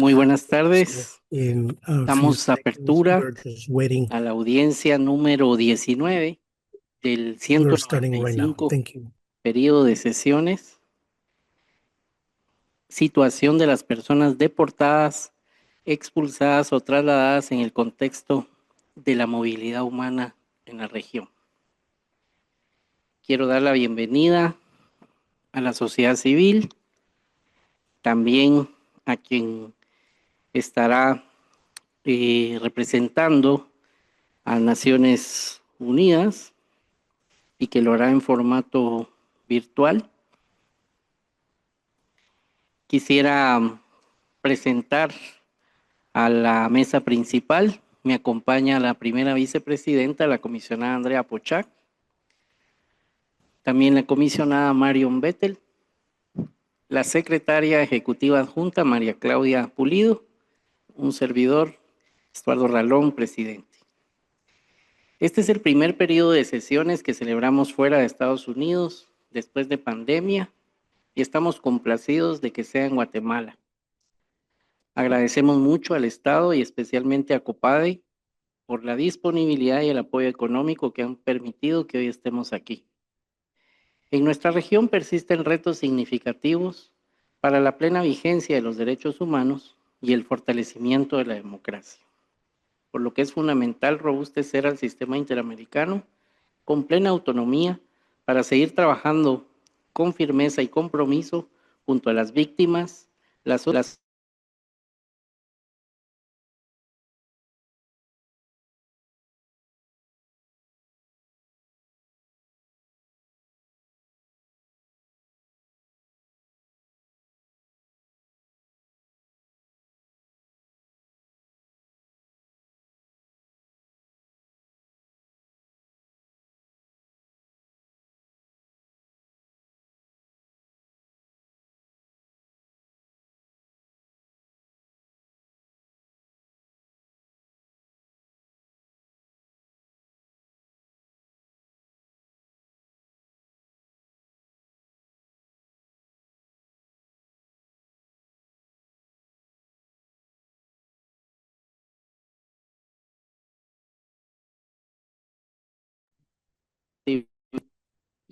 Muy buenas So tardes. in a few Damos seconds, apertura we're just waiting. a la audiencia número 19 del We're starting right now. 195 Thank you. periodo de sesiones. Situación de las personas deportadas, expulsadas o trasladadas en el contexto de la movilidad humana en la región. Quiero dar la bienvenida a la sociedad civil, también a quien estará representando a Naciones Unidas y que lo hará en formato virtual. Quisiera presentar a la mesa principal. Me acompaña la primera vicepresidenta, la comisionada Andrea Pochac, también la comisionada Marion Bettel, la secretaria ejecutiva adjunta María Claudia Pulido, un servidor, Estuardo Ralón, presidente. Este es el primer periodo de sesiones que celebramos fuera de Estados Unidos después de pandemia y estamos complacidos de que sea en Guatemala. Agradecemos mucho al Estado y especialmente a COPADE por la disponibilidad y el apoyo económico que han permitido que hoy estemos aquí. En nuestra región persisten retos significativos para la plena vigencia de los derechos humanos y el fortalecimiento de la democracia, por lo que es fundamental robustecer al sistema interamericano con plena autonomía para seguir trabajando con firmeza y compromiso junto a las víctimas, las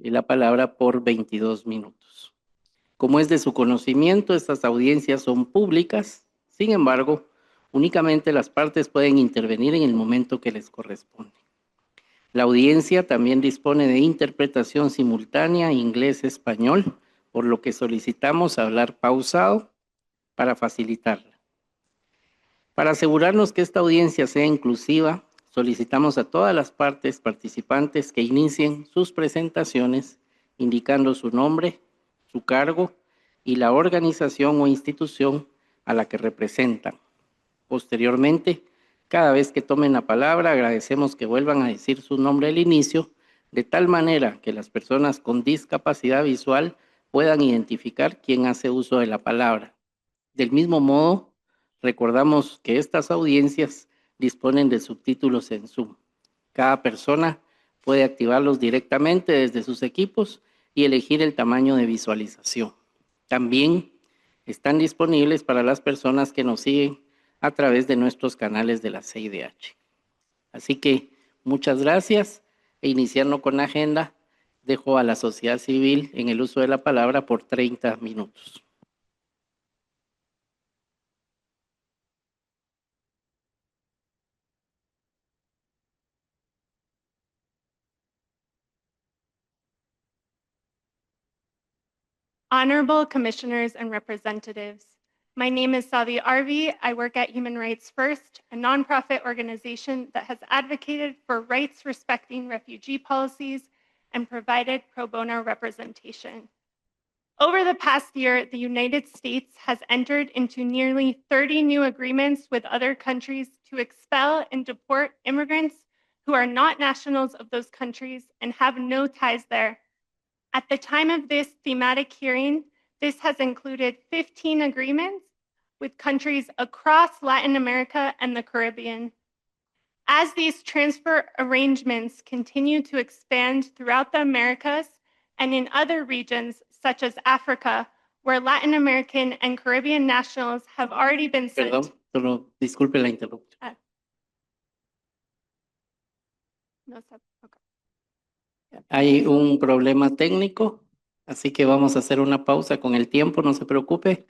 y la palabra por 22 minutos. Como es de su conocimiento, estas audiencias son públicas, sin embargo, únicamente las partes pueden intervenir en el momento que les corresponde. La audiencia también dispone de interpretación simultánea inglés-español, por lo que solicitamos hablar pausado para facilitarla. Para asegurarnos que esta audiencia sea inclusiva, solicitamos a todas las partes participantes que inicien sus presentaciones indicando su nombre, su cargo y la organización o institución a la que representan. Posteriormente, cada vez que tomen la palabra, agradecemos que vuelvan a decir su nombre al inicio, de tal manera que las personas con discapacidad visual puedan identificar quién hace uso de la palabra. Del mismo modo, recordamos que estas audiencias disponen de subtítulos en Zoom. Cada persona puede activarlos directamente desde sus equipos y elegir el tamaño de visualización. También están disponibles para las personas que nos siguen a través de nuestros canales de la CIDH. Así que muchas gracias e iniciando con la agenda, dejo a la sociedad civil en el uso de la palabra por 30 minutos. Honorable Commissioners and Representatives, my name is Savi Arvi. I work at Human Rights First, a nonprofit organization that has advocated for rights respecting refugee policies and provided pro bono representation. Over the past year, the United States has entered into nearly 30 new agreements with other countries to expel and deport immigrants who are not nationals of those countries and have no ties there. At the time of this thematic hearing, this has included 15 agreements with countries across Latin America and the Caribbean. As these transfer arrangements continue to expand throughout the Americas and in other regions such as Africa, where Latin American and Caribbean nationals have already been sent. Perdón, solo disculpe la interrupción. No, okay. Hay un problema técnico, así que vamos a hacer una pausa con el tiempo, no se preocupe.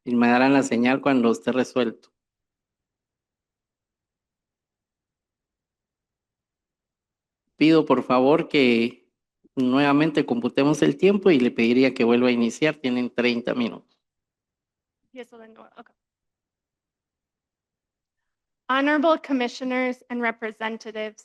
Y me darán la señal cuando esté resuelto. Pido por favor que nuevamente computemos el tiempo y le pediría que vuelva a iniciar. Tienen 30 minutos. Yes, well, then go- okay. Honorable Commissioners and Representatives,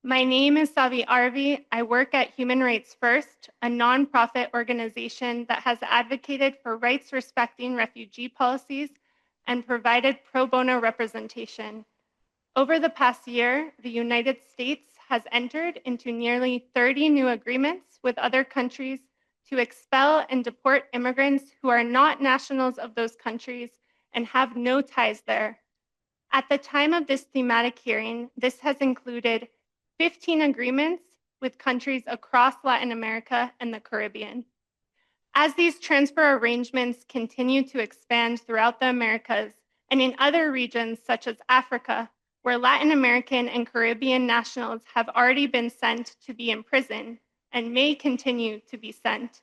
my name is Savi Arvi. I work at Human Rights First, a nonprofit organization that has advocated for rights-respecting refugee policies and provided pro bono representation. Over the past year, the United States has entered into nearly 30 new agreements with other countries to expel and deport immigrants who are not nationals of those countries and have no ties there. At the time of this thematic hearing, this has included 15 agreements with countries across Latin America and the Caribbean. As these transfer arrangements continue to expand throughout the Americas and in other regions such as Africa, where Latin American and Caribbean nationals have already been sent to be imprisoned and may continue to be sent,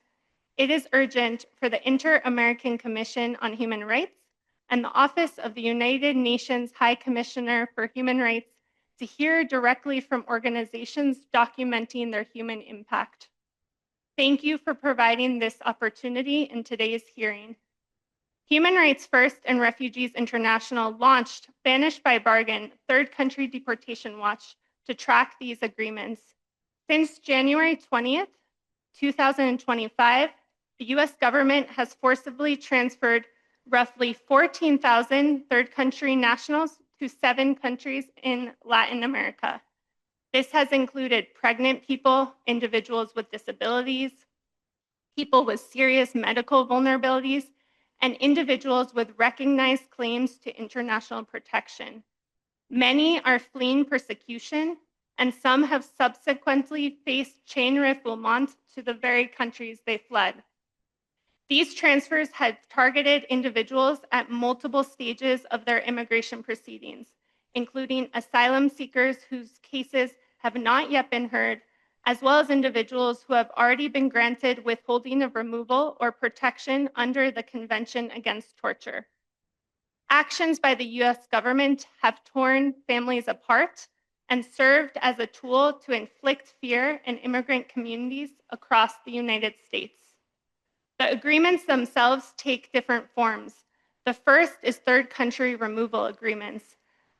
it is urgent for the Inter-American Commission on Human Rights and the Office of the United Nations High Commissioner for Human Rights to hear directly from organizations documenting their human impact. Thank you for providing this opportunity in today's hearing. Human Rights First and Refugees International launched Banished by Bargain, Third Country Deportation Watch to track these agreements. Since January 20th, 2025, the US government has forcibly transferred roughly 14,000 third country nationals to 7 countries in Latin America. This has included pregnant people, individuals with disabilities, people with serious medical vulnerabilities, and individuals with recognized claims to international protection. Many are fleeing persecution, and some have subsequently faced chain refoulement to the very countries they fled. These transfers had targeted individuals at multiple stages of their immigration proceedings, including asylum seekers whose cases have not yet been heard, as well as individuals who have already been granted withholding of removal or protection under the Convention Against Torture. Actions by the US government have torn families apart and served as a tool to inflict fear in immigrant communities across the United States. The agreements themselves take different forms. The first is third country removal agreements.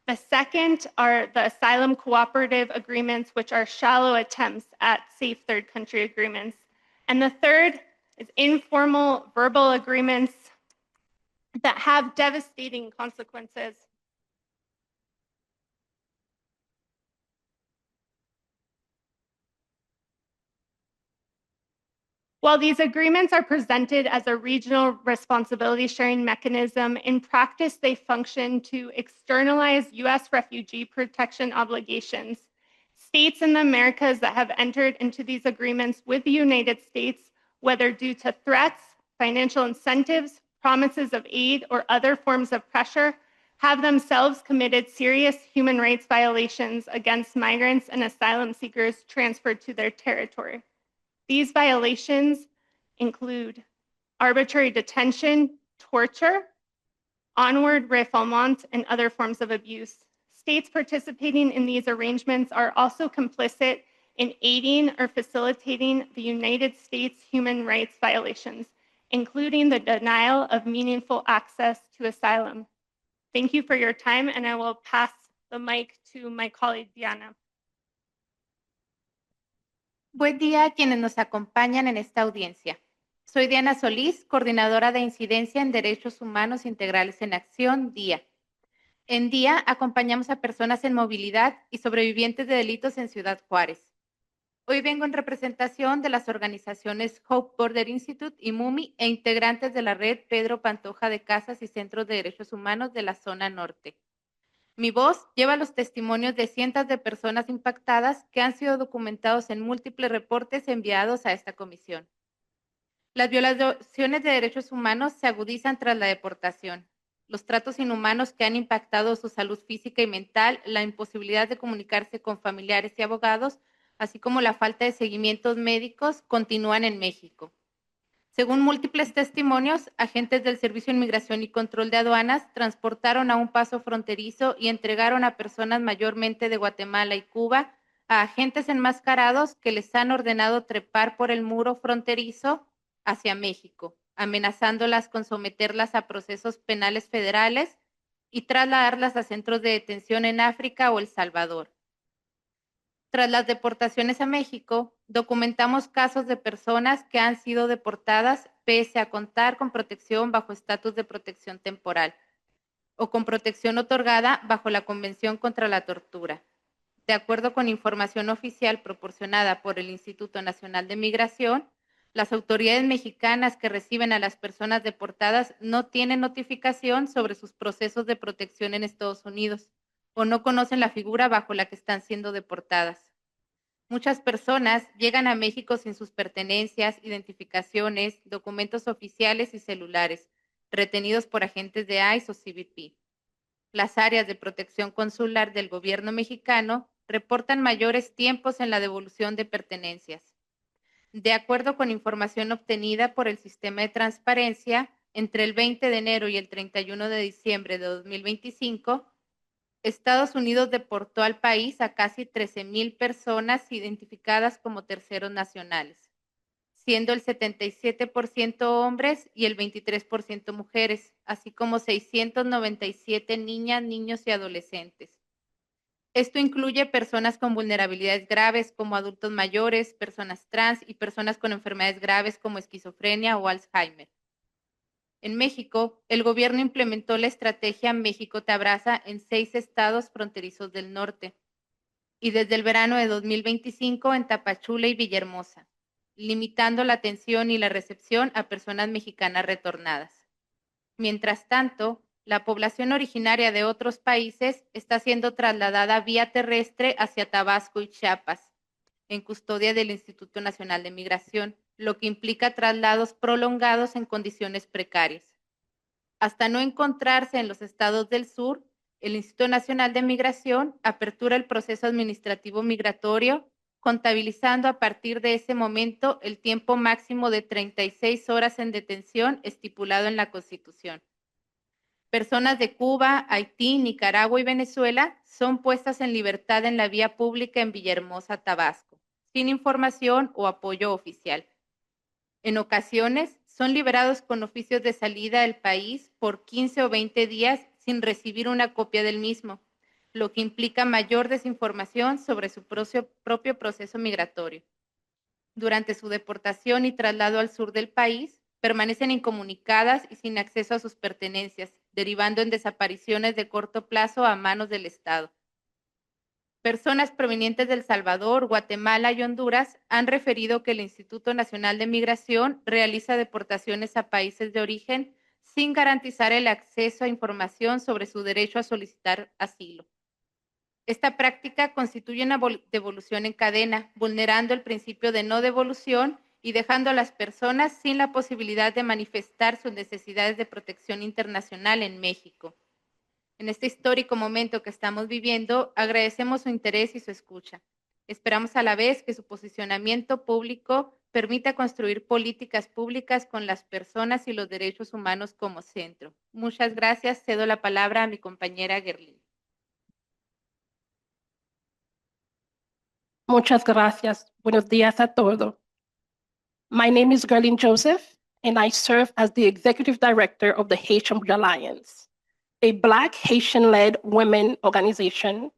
The second are the asylum cooperative agreements, which are shallow attempts at safe third country agreements. And the third is informal verbal agreements that have devastating consequences. While these agreements are presented as a regional responsibility sharing mechanism, in practice, they function to externalize US refugee protection obligations. States in the Americas that have entered into these agreements with the United States, whether due to threats, financial incentives, promises of aid, or other forms of pressure, have themselves committed serious human rights violations against migrants and asylum seekers transferred to their territory. These violations include arbitrary detention, torture, onward refoulement, and other forms of abuse. States participating in these arrangements are also complicit in aiding or facilitating the United States human rights violations, including the denial of meaningful access to asylum. Thank you for your time, and I will pass the mic to my colleague, Diana. Buen día a quienes nos acompañan en esta audiencia. Soy Diana Solís, coordinadora de Incidencia en Derechos Humanos Integrales en Acción, DIA. En DIA acompañamos a personas en movilidad y sobrevivientes de delitos en Ciudad Juárez. Hoy vengo en representación de las organizaciones Hope Border Institute y MUMI e integrantes de la red Pedro Pantoja de Casas y Centros de Derechos Humanos de la Zona Norte. Mi voz lleva los testimonios de cientos de personas impactadas que han sido documentados en múltiples reportes enviados a esta comisión. Las violaciones de derechos humanos se agudizan tras la deportación. Los tratos inhumanos que han impactado su salud física y mental, la imposibilidad de comunicarse con familiares y abogados, así como la falta de seguimientos médicos, continúan en México. Según múltiples testimonios, agentes del Servicio de Inmigración y Control de Aduanas transportaron a un paso fronterizo y entregaron a personas mayormente de Guatemala y Cuba a agentes enmascarados que les han ordenado trepar por el muro fronterizo hacia México, amenazándolas con someterlas a procesos penales federales y trasladarlas a centros de detención en África o El Salvador. Tras las deportaciones a México, documentamos casos de personas que han sido deportadas pese a contar con protección bajo estatus de protección temporal o con protección otorgada bajo la Convención contra la Tortura. De acuerdo con información oficial proporcionada por el Instituto Nacional de Migración, las autoridades mexicanas que reciben a las personas deportadas no tienen notificación sobre sus procesos de protección en Estados Unidos o no conocen la figura bajo la que están siendo deportadas. Muchas personas llegan a México sin sus pertenencias, identificaciones, documentos oficiales y celulares, retenidos por agentes de ICE o CBP. Las áreas de protección consular del gobierno mexicano reportan mayores tiempos en la devolución de pertenencias. De acuerdo con información obtenida por el Sistema de Transparencia, entre el 20 de enero y el 31 de diciembre de 2025, Estados Unidos deportó al país a casi 13,000 personas identificadas como terceros nacionales, siendo el 77% hombres y el 23% mujeres, así como 697 niñas, niños y adolescentes. Esto incluye personas con vulnerabilidades graves como adultos mayores, personas trans y personas con enfermedades graves como esquizofrenia o Alzheimer. En México, el gobierno implementó la estrategia México te abraza en 6 estados fronterizos del norte y desde el verano de 2025 en Tapachula y Villahermosa, limitando la atención y la recepción a personas mexicanas retornadas. Mientras tanto, la población originaria de otros países está siendo trasladada vía terrestre hacia Tabasco y Chiapas, en custodia del Instituto Nacional de Migración, lo que implica traslados prolongados en condiciones precarias. Hasta no encontrarse en los estados del sur, el Instituto Nacional de Migración apertura el proceso administrativo migratorio, contabilizando a partir de ese momento el tiempo máximo de 36 horas en detención estipulado en la Constitución. Personas de Cuba, Haití, Nicaragua y Venezuela son puestas en libertad en la vía pública en Villahermosa, Tabasco, sin información o apoyo oficial. En ocasiones, son liberados con oficios de salida del país por 15 o 20 días sin recibir una copia del mismo, lo que implica mayor desinformación sobre su propio proceso migratorio. Durante su deportación y traslado al sur del país, permanecen incomunicadas y sin acceso a sus pertenencias, derivando en desapariciones de corto plazo a manos del Estado. Personas provenientes de El Salvador, Guatemala y Honduras han referido que el Instituto Nacional de Migración realiza deportaciones a países de origen sin garantizar el acceso a información sobre su derecho a solicitar asilo. Esta práctica constituye una devolución en cadena, vulnerando el principio de no devolución y dejando a las personas sin la posibilidad de manifestar sus necesidades de protección internacional en México. En este histórico momento que estamos viviendo, agradecemos su interés y su escucha. Esperamos a la vez que su posicionamiento público permita construir políticas públicas con las personas y los derechos humanos como centro. Muchas gracias. Cedo la palabra a mi compañera Gerlin. Muchas gracias. Buenos días a todos. My name is Gerlin Joseph, and I serve as the Executive Director of the Haitian Bridge Alliance, a Black Haitian-led women organization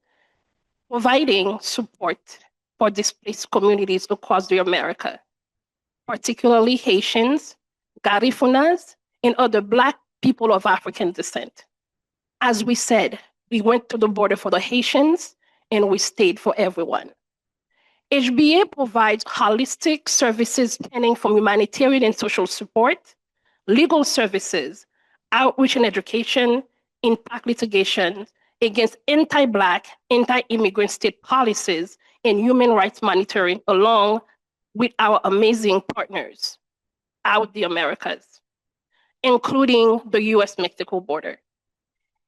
providing support for displaced communities across the America, particularly Haitians, Garifunas, and other Black people of African descent. As we said, we went to the border for the Haitians, and we stayed for everyone. HBA provides holistic services spanning from humanitarian and social support, legal services, outreach and education, impact litigation against anti-Black, anti-immigrant state policies, and human rights monitoring along with our amazing partners. throughout the Americas, including the US-Mexico border.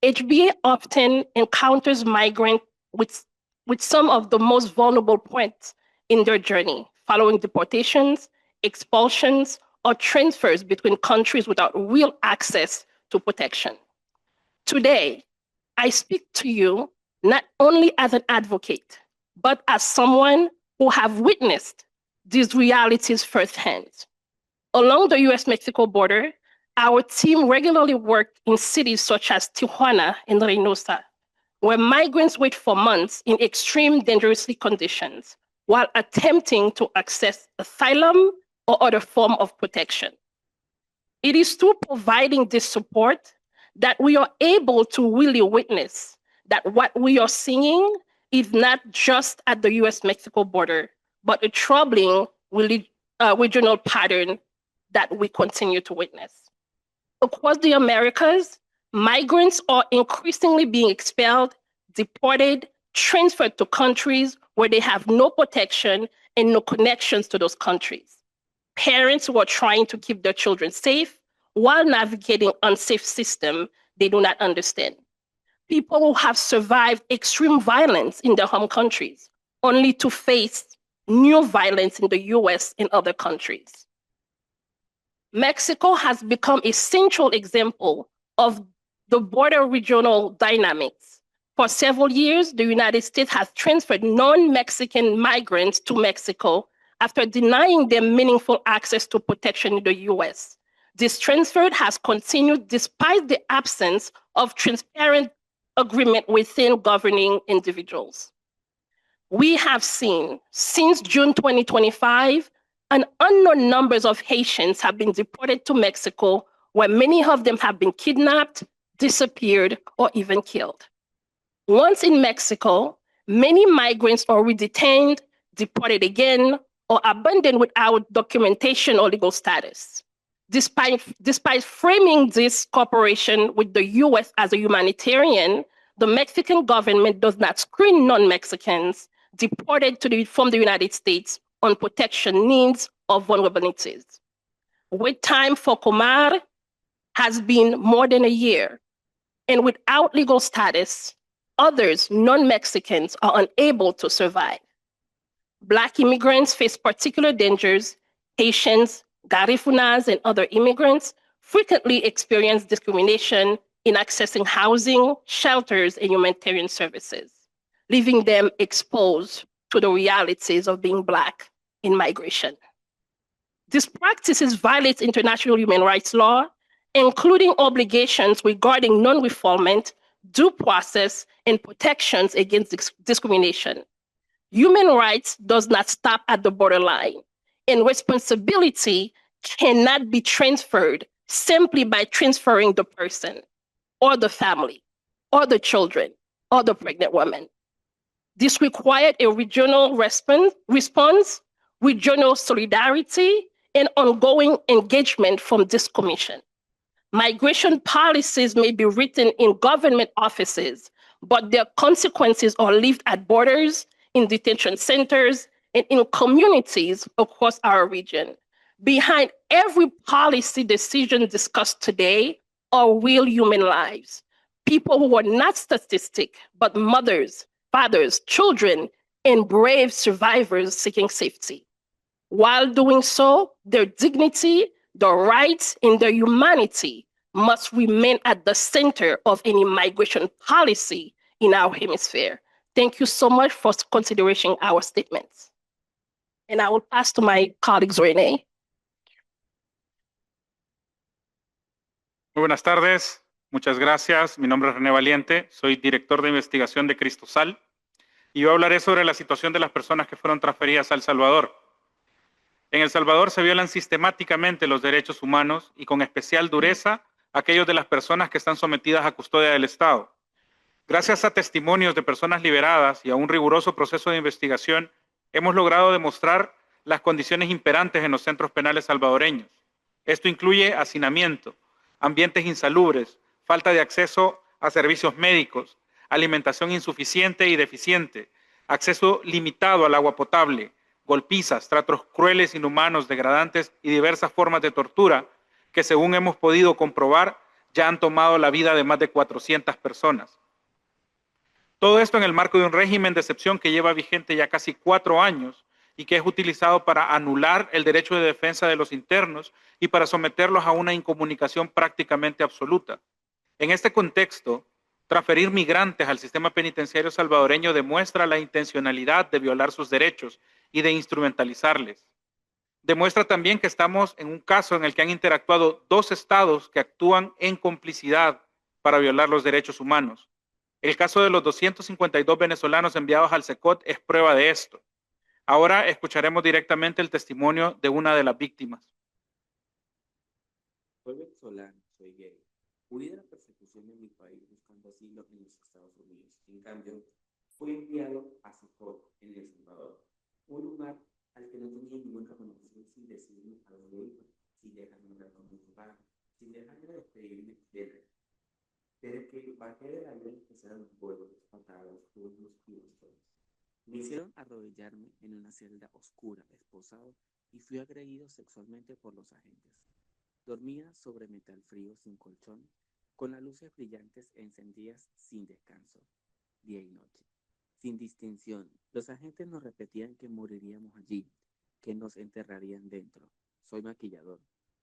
HBA often encounters migrants with some of the most vulnerable points in their journey, following deportations, expulsions, or transfers between countries without real access to protection. Today, I speak to you not only as an advocate, but as someone who have witnessed these realities firsthand. Along the US-Mexico border, our team regularly worked in cities such as Tijuana and Reynosa, where migrants wait for months in extreme dangerous conditions while attempting to access asylum or other form of protection. It is through providing this support that we are able to really witness that what we are seeing is not just at the US-Mexico border, but a troubling regional pattern that we continue to witness. Across the Americas, migrants are increasingly being expelled, deported, transferred to countries where they have no protection and no connections to those countries. Parents who are trying to keep their children safe while navigating unsafe systems they do not understand. People who have survived extreme violence in their home countries, only to face new violence in the US and other countries. Mexico has become a central example of the border regional dynamics. For several years, the United States has transferred non-Mexican migrants to Mexico after denying them meaningful access to protection in the US. This transfer has continued despite the absence of transparent agreement within governing individuals. We have seen, since June 2025, an unknown numbers of Haitians have been deported to Mexico, where many of them have been kidnapped, disappeared, or even killed. Once in Mexico, many migrants are redetained, deported again, or abandoned without documentation or legal status. Despite framing this cooperation with the US as a humanitarian, the Mexican government does not screen non-Mexicans deported from the United States on protection needs or vulnerabilities. Wait time for Comar has been more than a year, and without legal status, others, non-Mexicans, are unable to survive. Black immigrants face particular dangers. Haitians, Garifunas, and other immigrants frequently experience discrimination in accessing housing, shelters, and humanitarian services, leaving them exposed to the realities of being Black in migration. This practice violates international human rights law, including obligations regarding non-refoulement, due process, and protections against discrimination. Human rights does not stop at the borderline, and responsibility cannot be transferred simply by transferring the person, or the family, or the children, or the pregnant woman. This required a regional response, regional solidarity, and ongoing engagement from this commission. Migration policies may be written in government offices, but their consequences are lived at borders, in detention centers, and in communities across our region. Behind every policy decision discussed today are real human lives. People who are not statistics, but mothers, fathers, children, and brave survivors seeking safety. While doing so, their dignity, their rights, and their humanity must remain at the center of any migration policy in our hemisphere. Thank you so much for considering our statements. And I will pass to my colleagues, Renee. Muy buenas tardes, muchas gracias. Mi nombre es René Valiente, soy director de investigación de Cristosal y yo hablaré sobre la situación de las personas que fueron transferidas a El Salvador. En El Salvador se violan sistemáticamente los derechos humanos y con especial dureza aquellos de las personas que están sometidas a custodia del Estado. Gracias a testimonios de personas liberadas y a un riguroso proceso de investigación, hemos logrado demostrar las condiciones imperantes en los centros penales salvadoreños. Esto incluye hacinamiento, ambientes insalubres, falta de acceso a servicios médicos, alimentación insuficiente y deficiente, acceso limitado al agua potable, golpizas, tratos crueles, inhumanos, degradantes y diversas formas de tortura que, según hemos podido comprobar, ya han tomado la vida de más de 400 personas. Todo esto en el marco de un régimen de excepción que lleva vigente ya casi 4 años y que es utilizado para anular el derecho de defensa de los internos y para someterlos a una incomunicación prácticamente absoluta. En este contexto, transferir migrantes al sistema penitenciario salvadoreño demuestra la intencionalidad de violar sus derechos y de instrumentalizarles. Demuestra también que estamos en un caso en el que han interactuado 2 estados que actúan en complicidad para violar los derechos humanos. El caso de los 252 venezolanos enviados al SECOT es prueba de esto. Ahora escucharemos directamente el testimonio de una de las víctimas. Soy venezolano, soy gay. Huí de la persecución en mi país buscando asilo en los Estados Unidos. En cambio, fui enviado a SECOT en El Salvador, un lugar al que no tenía ningún reconocimiento sin decirme a dónde iba, sin dejarme hablar con mi lugar, sin dejarme despedirme de él. Desde que bajé del avión empezaron los vuelos, patadas, puños y bastones. Me hicieron arrodillarme en una celda oscura, esposado, y fui agredido sexualmente por los agentes. Dormía sobre metal frío sin colchón, con las luces brillantes encendidas sin descanso, día y noche. Sin distinción, los agentes nos repetían que moriríamos allí, que nos enterrarían dentro. Soy maquillador.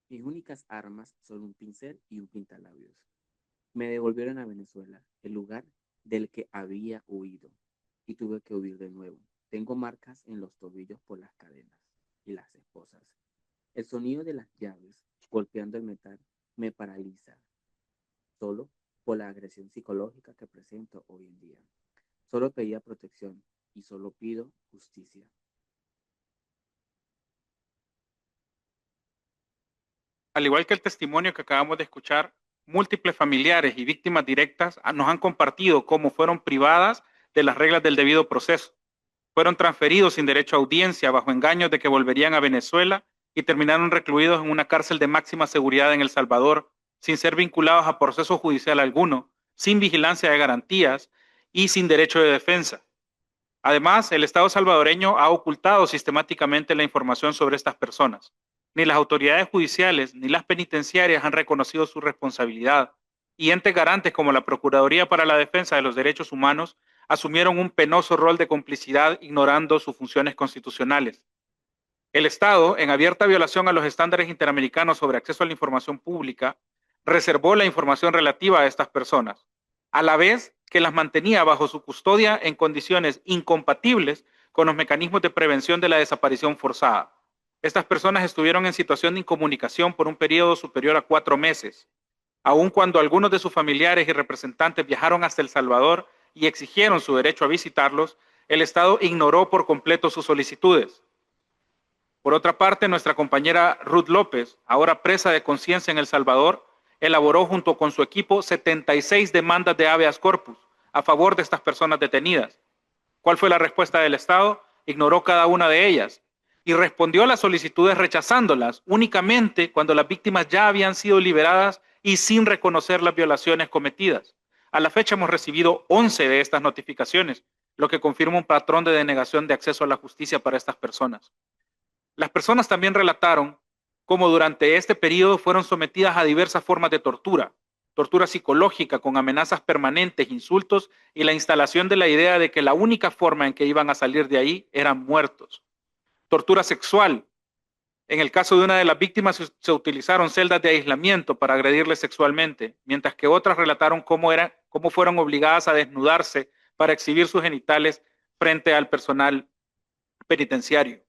Mis únicas armas son un pincel y un pintalabios. Me devolvieron a Venezuela, el lugar del que había huido, y tuve que huir de nuevo. Tengo marcas en los tobillos por las cadenas y las esposas. El sonido de las llaves golpeando el metal me paraliza, solo por la agresión psicológica que presento hoy en día. Solo pedía protección y solo pido justicia. Al igual que el testimonio que acabamos de escuchar, múltiples familiares y víctimas directas nos han compartido cómo fueron privadas de las reglas del debido proceso. Fueron transferidos sin derecho a audiencia bajo engaños de que volverían a Venezuela y terminaron recluidos en una cárcel de máxima seguridad en El Salvador, sin ser vinculados a proceso judicial alguno, sin vigilancia de garantías y sin derecho de defensa. Además, el Estado salvadoreño ha ocultado sistemáticamente la información sobre estas personas. Ni las autoridades judiciales ni las penitenciarias han reconocido su responsabilidad, y entes garantes como la Procuraduría para la Defensa de los Derechos Humanos asumieron un penoso rol de complicidad ignorando sus funciones constitucionales. El Estado, en abierta violación a los estándares interamericanos sobre acceso a la información pública, reservó la información relativa a estas personas, a la vez que las mantenía bajo su custodia en condiciones incompatibles con los mecanismos de prevención de la desaparición forzada. Estas personas estuvieron en situación de incomunicación por un periodo superior a 4 meses, aun cuando algunos de sus familiares y representantes viajaron hasta El Salvador y exigieron su derecho a visitarlos. El Estado ignoró por completo sus solicitudes. Por otra parte, nuestra compañera Ruth López, ahora presa de conciencia en El Salvador, elaboró junto con su equipo 76 demandas de habeas corpus a favor de estas personas detenidas. ¿Cuál fue la respuesta del Estado? Ignoró cada una de ellas y respondió a las solicitudes rechazándolas únicamente cuando las víctimas ya habían sido liberadas y sin reconocer las violaciones cometidas. A la fecha hemos recibido 11 de estas notificaciones, lo que confirma un patrón de denegación de acceso a la justicia para estas personas. Las personas también relataron cómo durante este periodo fueron sometidas a diversas formas de tortura, tortura psicológica con amenazas permanentes, insultos y la instalación de la idea de que la única forma en que iban a salir de ahí eran muertos. Tortura sexual. En el caso de una de las víctimas se utilizaron celdas de aislamiento para agredirle sexualmente, mientras que otras relataron cómo fueron obligadas a desnudarse para exhibir sus genitales frente al personal penitenciario.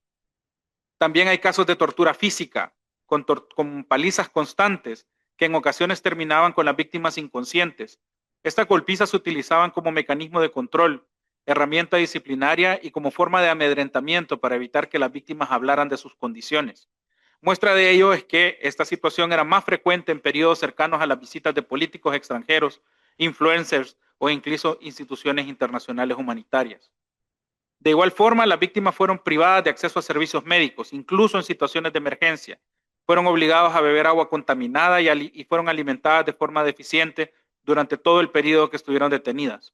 También hay casos de tortura física, con palizas constantes, que en ocasiones terminaban con las víctimas inconscientes. Estas golpizas se utilizaban como mecanismo de control, herramienta disciplinaria y como forma de amedrentamiento para evitar que las víctimas hablaran de sus condiciones. Muestra de ello es que esta situación era más frecuente en periodos cercanos a las visitas de políticos extranjeros, influencers o incluso instituciones internacionales humanitarias. De igual forma, las víctimas fueron privadas de acceso a servicios médicos, incluso en situaciones de emergencia. Fueron obligados a beber agua contaminada y fueron alimentadas de forma deficiente durante todo el periodo que estuvieron detenidas.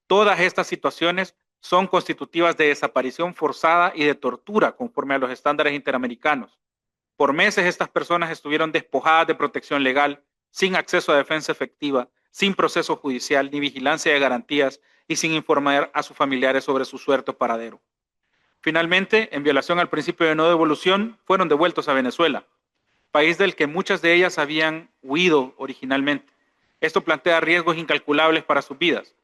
Todas estas situaciones son constitutivas de desaparición forzada y de tortura conforme a los estándares interamericanos. Por meses estas personas estuvieron despojadas de protección legal, sin acceso a defensa efectiva, sin proceso judicial ni vigilancia de garantías y sin informar a sus familiares sobre su suerte o paradero. Finalmente, en violación al principio de no devolución, fueron devueltos a Venezuela, país del que muchas de ellas habían huido originalmente. Esto plantea riesgos incalculables para sus vidas.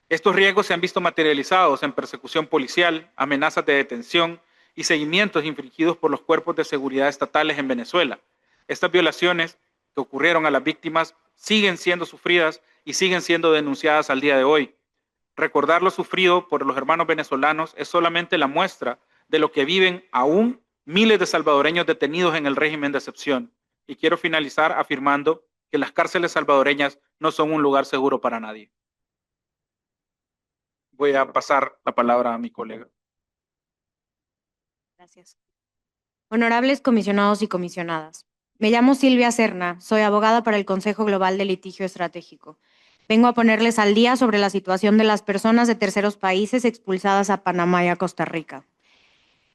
Estos riesgos se han visto materializados en persecución policial, amenazas de detención y seguimientos infringidos por los cuerpos de seguridad estatales en Venezuela. Estas violaciones que ocurrieron a las víctimas siguen siendo sufridas y siguen siendo denunciadas al día de hoy. Recordar lo sufrido por los hermanos venezolanos es solamente la muestra de lo que viven aún miles de salvadoreños detenidos en el régimen de excepción. Y quiero finalizar afirmando que las cárceles salvadoreñas no son un lugar seguro para nadie. Voy a pasar la palabra a mi colega. Gracias. Honorables comisionados y comisionadas. Me llamo Silvia Serna, soy abogada para el Consejo Global de Litigio Estratégico. Vengo a ponerles al día sobre la situación de las personas de terceros países expulsadas a Panamá y a Costa Rica.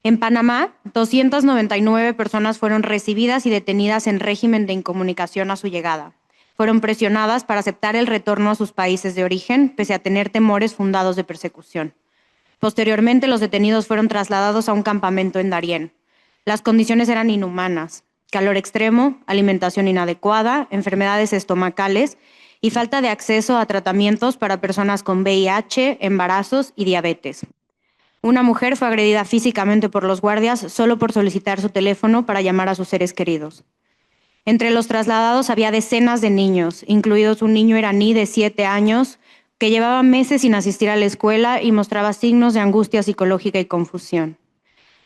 En Panamá, 299 personas fueron recibidas y detenidas en régimen de incomunicación a su llegada. Fueron presionadas para aceptar el retorno a sus países de origen, pese a tener temores fundados de persecución. Posteriormente, los detenidos fueron trasladados a un campamento en Darién. Las condiciones eran inhumanas: calor extremo, alimentación inadecuada, enfermedades estomacales y falta de acceso a tratamientos para personas con VIH, embarazos y diabetes. Una mujer fue agredida físicamente por los guardias solo por solicitar su teléfono para llamar a sus seres queridos. Entre los trasladados había decenas de niños, incluidos un niño iraní de 7 años que llevaba meses sin asistir a la escuela y mostraba signos de angustia psicológica y confusión.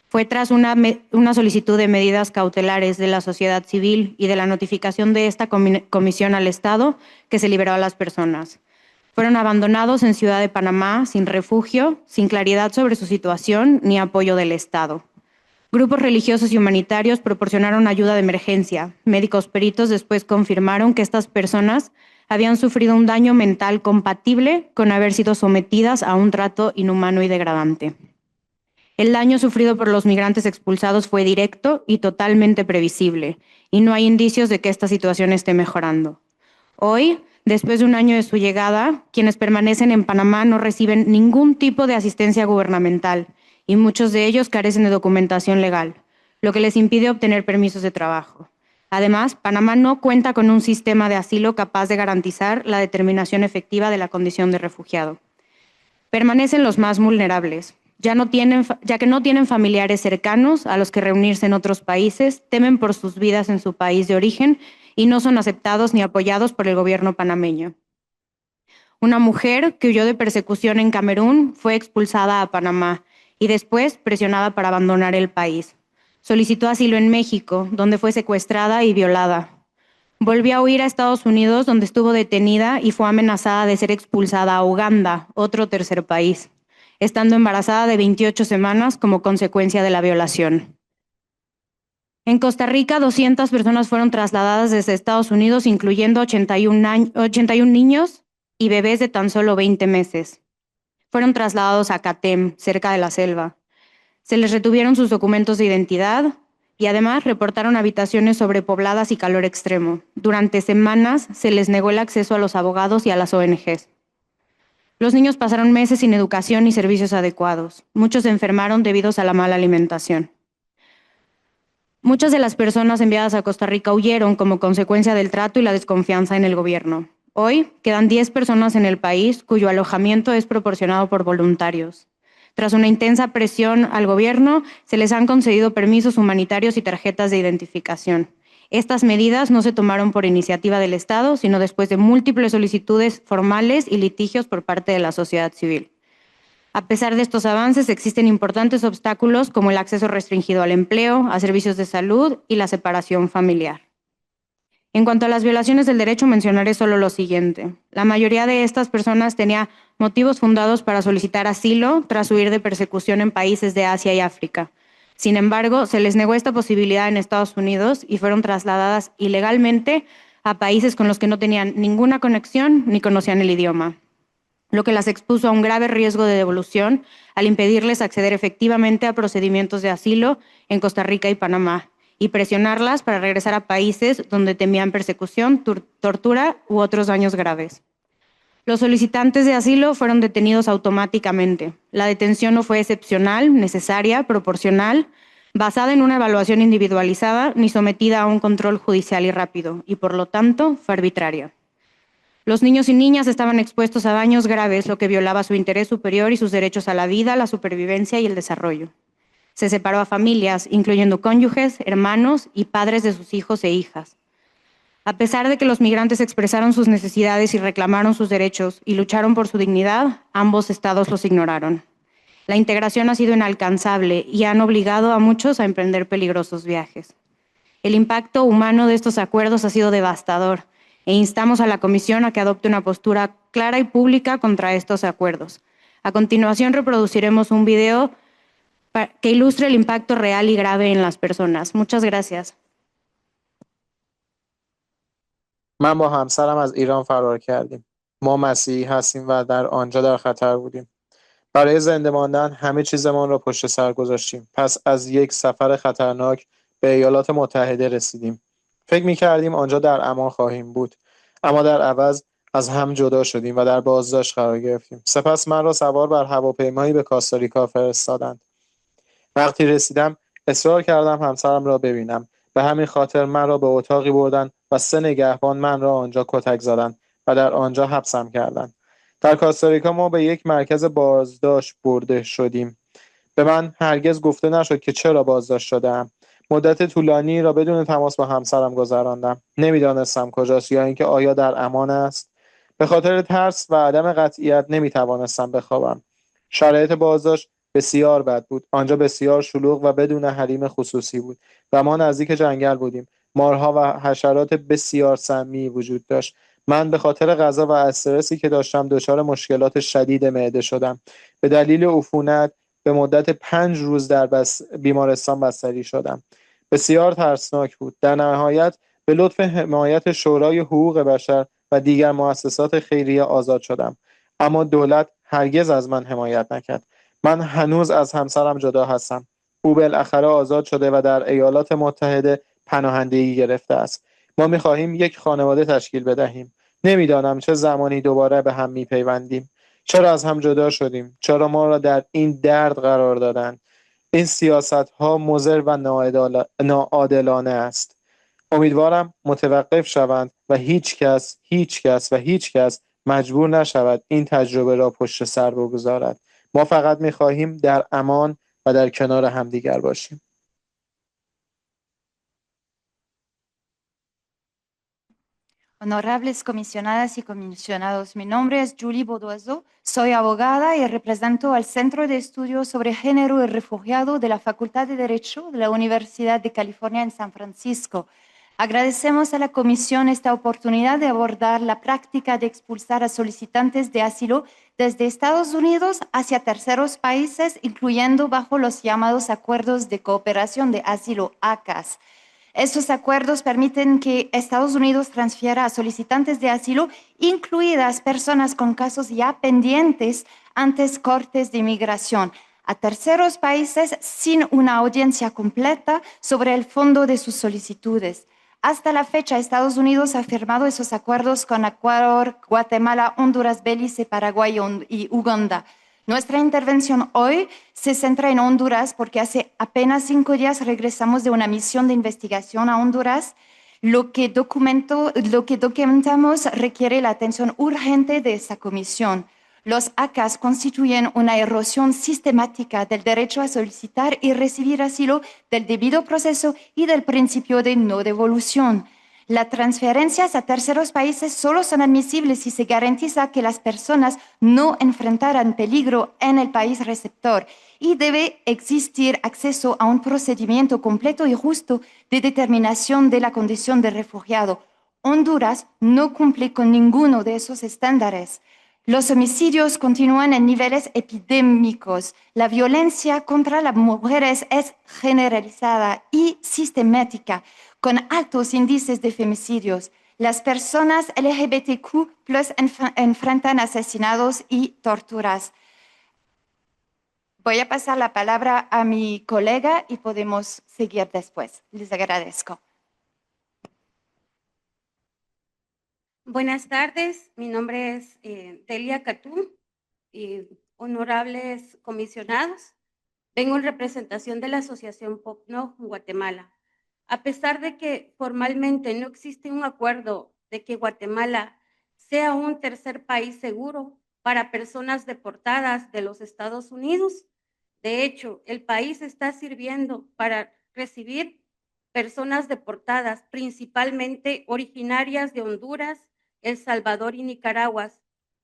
Fue tras una solicitud de medidas cautelares de la sociedad civil y de la notificación de esta comisión al Estado que se liberó a las personas. Fueron abandonados en Ciudad de Panamá sin refugio, sin claridad sobre su situación ni apoyo del Estado. Grupos religiosos y humanitarios proporcionaron ayuda de emergencia. Médicos peritos después confirmaron que estas personas habían sufrido un daño mental compatible con haber sido sometidas a un trato inhumano y degradante. El daño sufrido por los migrantes expulsados fue directo y totalmente previsible, y no hay indicios de que esta situación esté mejorando. Hoy, después de un año de su llegada, quienes permanecen en Panamá no reciben ningún tipo de asistencia gubernamental, y muchos de ellos carecen de documentación legal, lo que les impide obtener permisos de trabajo. Además, Panamá no cuenta con un sistema de asilo capaz de garantizar la determinación efectiva de la condición de refugiado. Permanecen los más vulnerables, ya que no tienen familiares cercanos a los que reunirse en otros países, temen por sus vidas en su país de origen y no son aceptados ni apoyados por el gobierno panameño. Una mujer que huyó de persecución en Camerún fue expulsada a Panamá y después presionada para abandonar el país. Solicitó asilo en México, donde fue secuestrada y violada. Volvió a huir a Estados Unidos, donde estuvo detenida y fue amenazada de ser expulsada a Uganda, otro tercer país, estando embarazada de 28 semanas como consecuencia de la violación. En Costa Rica, 200 personas fueron trasladadas desde Estados Unidos, incluyendo 81 niños y bebés de tan solo 20 meses. Fueron trasladados a Catem, cerca de la selva. Se les retuvieron sus documentos de identidad y además reportaron habitaciones sobrepobladas y calor extremo. Durante semanas se les negó el acceso a los abogados y a las ONGs. Los niños pasaron meses sin educación y servicios adecuados. Muchos se enfermaron debido a la mala alimentación. Muchas de las personas enviadas a Costa Rica huyeron como consecuencia del trato y la desconfianza en el gobierno. Hoy quedan 10 personas en el país cuyo alojamiento es proporcionado por voluntarios. Tras una intensa presión al gobierno, se les han concedido permisos humanitarios y tarjetas de identificación. Estas medidas no se tomaron por iniciativa del Estado, sino después de múltiples solicitudes formales y litigios por parte de la sociedad civil. A pesar de estos avances, existen importantes obstáculos como el acceso restringido al empleo, a servicios de salud y la separación familiar. En cuanto a las violaciones del derecho, mencionaré solo lo siguiente. La mayoría de estas personas tenía motivos fundados para solicitar asilo tras huir de persecución en países de Asia y África. Sin embargo, se les negó esta posibilidad en Estados Unidos y fueron trasladadas ilegalmente a países con los que no tenían ninguna conexión ni conocían el idioma. lo que las expuso a un grave riesgo de devolución al impedirles acceder efectivamente a procedimientos de asilo en Costa Rica y Panamá y presionarlas para regresar a países donde temían persecución, tortura u otros daños graves. Los solicitantes de asilo fueron detenidos automáticamente. La detención no fue excepcional, necesaria, proporcional, basada en una evaluación individualizada ni sometida a un control judicial y rápido, y por lo tanto fue arbitraria. Los niños y niñas estaban expuestos a daños graves, lo que violaba su interés superior y sus derechos a la vida, la supervivencia y el desarrollo. Se separó a familias, incluyendo cónyuges, hermanos y padres de sus hijos e hijas. A pesar de que los migrantes expresaron sus necesidades y reclamaron sus derechos y lucharon por su dignidad, ambos estados los ignoraron. La integración ha sido inalcanzable y han obligado a muchos a emprender peligrosos viajes. El impacto humano de estos acuerdos ha sido devastador e instamos a la Comisión a que adopte una postura clara y pública contra estos acuerdos. A continuación reproduciremos un video que ilustre el impacto real y grave en las personas. Muchas gracias. من با همسرم از ایران فرار کردیم. ما مسیحی هستیم و در آنجا در خطر بودیم. برای زنده ماندن همه چیزمان را پشت سر گذاشتیم. پس از یک سفر خطرناک به ایالات متحده رسیدیم. فکر می‌کردیم آنجا در امان خواهیم بود. اما در عوض از هم جدا شدیم و در بازداشت قرار گرفتیم. سپس من را سوار بر هواپیمایی به کاستاریکا فرستادند. وقتی رسیدم اصرار کردم همسرم را ببینم. به همین خاطر من را به اتاقی بردند و 3 نگهبان من را آنجا کتک زدند و در آنجا حبسم کردند. در کاستاریکا ما به یک مرکز بازداشت برده شدیم. به من هرگز گفته نشد که چرا بازداشت شده‌ام. مدت طولانی را بدون تماس با همسرم گذراندم. نمیدانستم کجاست یا اینکه آیا در امان است. به خاطر ترس و عدم قطعیت نمیتوانستم بخوابم. شرایط بازداشت بسیار بد بود. آنجا بسیار شلوغ و بدون حریم خصوصی بود و ما نزدیک جنگل بودیم. مارها و حشرات بسیار سمی وجود داشت. من به خاطر غذا و استرسی که داشتم دچار مشکلات شدید معده شدم. به دلیل عفونت به مدت 5 روز در بیمارستان بستری شدم. بسیار ترسناک بود. در نهایت به لطف حمایت شورای حقوق بشر و دیگر مؤسسات خیریه آزاد شدم. اما دولت هرگز از من حمایت نکرد. من هنوز از همسرم جدا هستم. او بالاخره آزاد شده و در ایالات متحده پناهندگی گرفته است. ما می‌خواهیم یک خانواده تشکیل بدهیم. نمیدانم چه زمانی دوباره به هم می‌پیوندیم. چرا از هم جدا شدیم؟ چرا ما را در این درد قرار دادند؟ این سیاست‌ها مضر و ناعادلانه است. امیدوارم متوقف شوند و هیچ کس مجبور نشود این تجربه را پشت سر بگذارد. ما فقط می‌خواهیم در امان و در کنار همدیگر باشیم. Honorables comisionadas y comisionados, mi nombre es Julie Bodoiseau, soy abogada y represento al Centro de Estudios sobre Género y Refugiado de la Facultad de Derecho de la Universidad de California en San Francisco. Agradecemos a la Comisión esta oportunidad de abordar la práctica de expulsar a solicitantes de asilo desde Estados Unidos hacia terceros países, incluyendo bajo los llamados Acuerdos de Cooperación de Asilo, ACAS. Estos acuerdos permiten que Estados Unidos transfiera a solicitantes de asilo, incluidas personas con casos ya pendientes ante cortes de inmigración, a terceros países sin una audiencia completa sobre el fondo de sus solicitudes. Hasta la fecha, Estados Unidos ha firmado esos acuerdos con Ecuador, Guatemala, Honduras, Belice, Paraguay y Uganda. Nuestra intervención hoy se centra en Honduras porque hace apenas 5 días regresamos de una misión de investigación a Honduras. Lo que documentamos requiere la atención urgente de esta comisión. Los ACAS constituyen una erosión sistemática del derecho a solicitar y recibir asilo, del debido proceso y del principio de no devolución. Las transferencias a terceros países solo son admisibles si se garantiza que las personas no enfrentarán peligro en el país receptor y debe existir acceso a un procedimiento completo y justo de determinación de la condición de refugiado. Honduras no cumple con ninguno de esos estándares. Los homicidios continúan en niveles epidémicos. La violencia contra las mujeres es generalizada y sistemática, con altos índices de femicidios. Las personas LGBTQ+ enfrentan asesinatos y torturas. Voy a pasar la palabra a mi colega y podemos seguir después. Les agradezco. Buenas tardes, mi nombre es Delia Catú, honorables comisionados. Vengo en representación de la Asociación POCNO Guatemala. A pesar de que formalmente no existe un acuerdo de que Guatemala sea un tercer país seguro para personas deportadas de los Estados Unidos, de hecho, el país está sirviendo para recibir personas deportadas, principalmente originarias de Honduras, El Salvador y Nicaragua,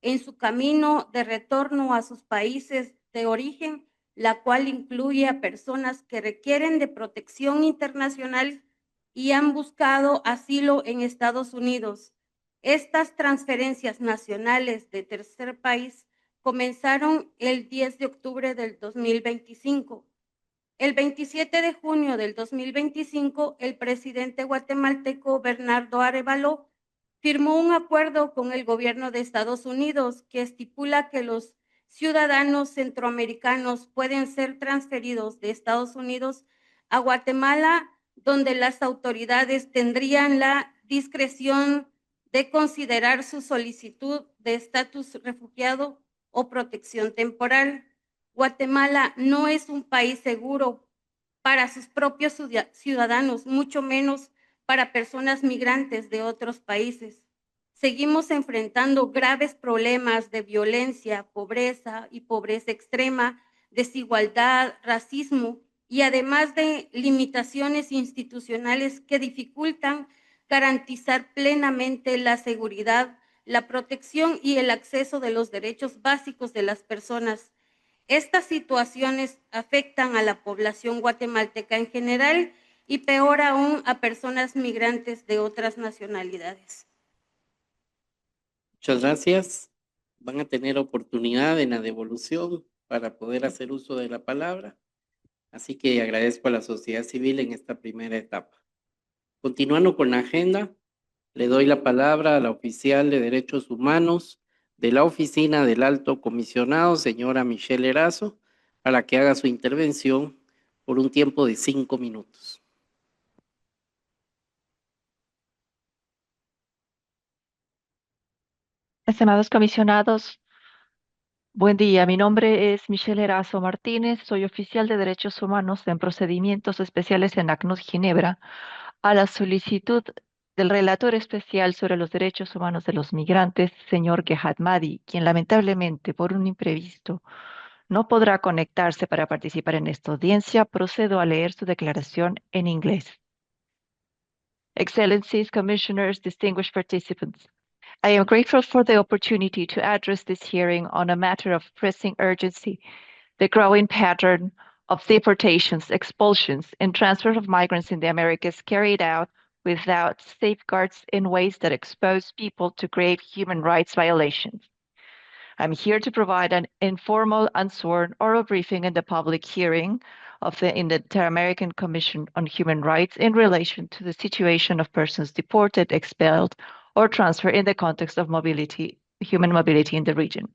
en su camino de retorno a sus países de origen, la cual incluye a personas que requieren de protección internacional y han buscado asilo en Estados Unidos. Estas transferencias nacionales de tercer país comenzaron el 10 de octubre del 2025. El 27 de junio del 2025, el presidente guatemalteco Bernardo Arévalo firmó un acuerdo con el gobierno de Estados Unidos que estipula que los ciudadanos centroamericanos pueden ser transferidos de Estados Unidos a Guatemala, donde las autoridades tendrían la discreción de considerar su solicitud de estatus refugiado o protección temporal. Guatemala no es un país seguro para sus propios ciudadanos, mucho menos para personas migrantes de otros países. Seguimos enfrentando graves problemas de violencia, pobreza y pobreza extrema, desigualdad, racismo y además de limitaciones institucionales que dificultan garantizar plenamente la seguridad, la protección y el acceso de los derechos básicos de las personas. Estas situaciones afectan a la población guatemalteca en general y peor aún a personas migrantes de otras nacionalidades. Muchas gracias. Van a tener oportunidad en la devolución para poder hacer uso de la palabra. Así que agradezco a la sociedad civil en esta primera etapa. Continuando con la agenda, le doy la palabra a la oficial de Derechos Humanos de la Oficina del Alto Comisionado, señora Michelle Erazo, para que haga su intervención por un tiempo de 5 minutos. Estimados comisionados, buen día. Mi nombre es Michelle Erazo Martínez. Soy oficial de Derechos Humanos en Procedimientos Especiales en ACNUD Ginebra, a la solicitud del relator especial sobre los derechos humanos de los migrantes, señor Gehad Madi, quien lamentablemente por un imprevisto no podrá conectarse para participar en esta audiencia. Procedo a leer su declaración en inglés. Excellencies, Commissioners, distinguished participants. I am grateful for the opportunity to address this hearing on a matter of pressing urgency, the growing pattern of deportations, expulsions, and transfer of migrants in the Americas carried out without safeguards in ways that expose people to grave human rights violations. I'm here to provide an informal, unsworn oral briefing in the public hearing in the Inter-American Commission on Human Rights in relation to the situation of persons deported, expelled, or transferred in the context of human mobility in the region.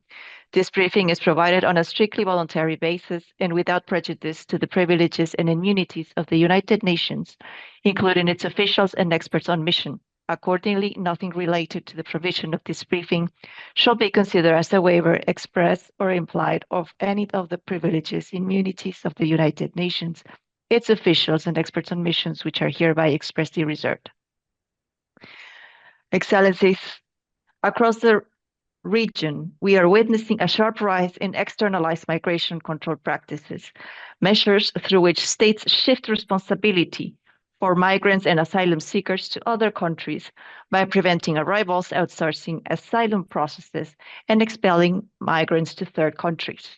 This briefing is provided on a strictly voluntary basis and without prejudice to the privileges and immunities of the United Nations, including its officials and experts on mission. Accordingly, nothing related to the provision of this briefing shall be considered as a waiver, express or implied, of any of the privileges, immunities of the United Nations, its officials and experts on missions, which are hereby expressly reserved. Excellencies, across the region, we are witnessing a sharp rise in externalized migration control practices, measures through which states shift responsibility for migrants and asylum seekers to other countries by preventing arrivals, outsourcing asylum processes, and expelling migrants to third countries.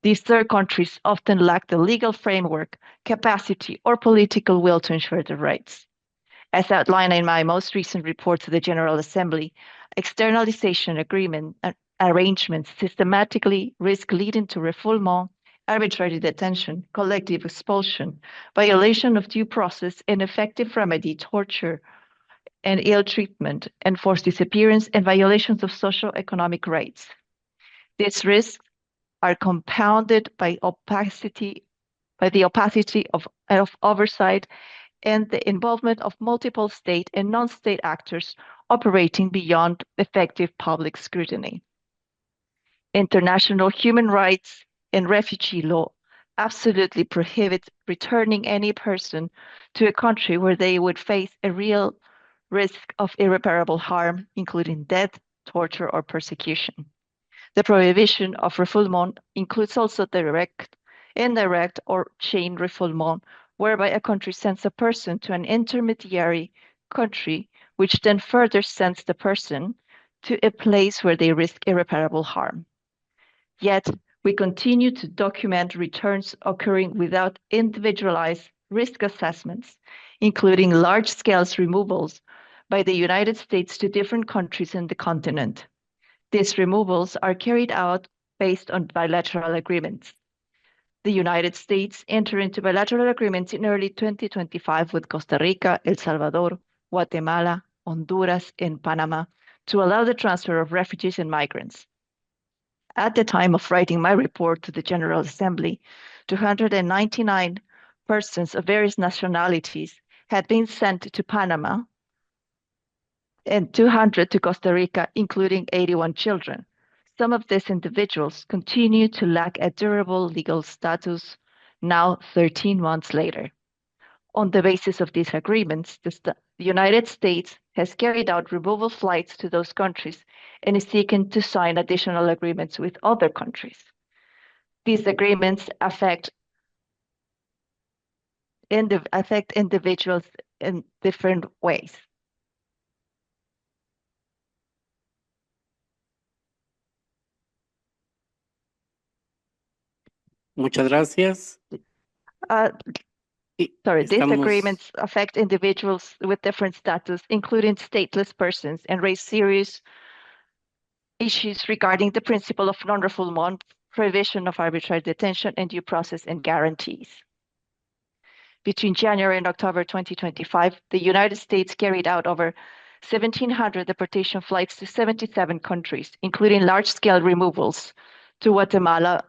These third countries often lack the legal framework, capacity, or political will to ensure their rights. As outlined in my most recent report to the General Assembly, externalization arrangements systematically risk leading to refoulement, arbitrary detention, collective expulsion, violation of due process, ineffective remedy, torture, and ill treatment, enforced disappearance, and violations of socio-economic rights. These risks are compounded by the opacity of oversight and the involvement of multiple state and non-state actors operating beyond effective public scrutiny. International human rights and refugee law absolutely prohibit returning any person to a country where they would face a real risk of irreparable harm, including death, torture, or persecution. The prohibition of refoulement includes also direct, indirect, or chain refoulement, whereby a country sends a person to an intermediary country, which then further sends the person to a place where they risk irreparable harm. Yet, we continue to document returns occurring without individualized risk assessments, including large-scale removals by the United States to different countries in the continent. These removals are carried out based on bilateral agreements. The United States entered into bilateral agreements in early 2025 with Costa Rica, El Salvador, Guatemala, Honduras, and Panama to allow the transfer of refugees and migrants. At the time of writing my report to the General Assembly, 299 persons of various nationalities had been sent to Panama and 200 to Costa Rica, including 81 children. Some of these individuals continue to lack a durable legal status now 13 months later. On the basis of these agreements, the United States has carried out removal flights to those countries and is seeking to sign additional agreements with other countries. These agreements affect individuals in different ways. Muchas gracias. These agreements affect individuals with different status, including stateless persons, and raise serious issues regarding the principle of non-refoulement, prohibition of arbitrary detention, and due process and guarantees. Between January and October 2025, the United States carried out over 1,700 deportation flights to 77 countries, including large-scale removals to Guatemala,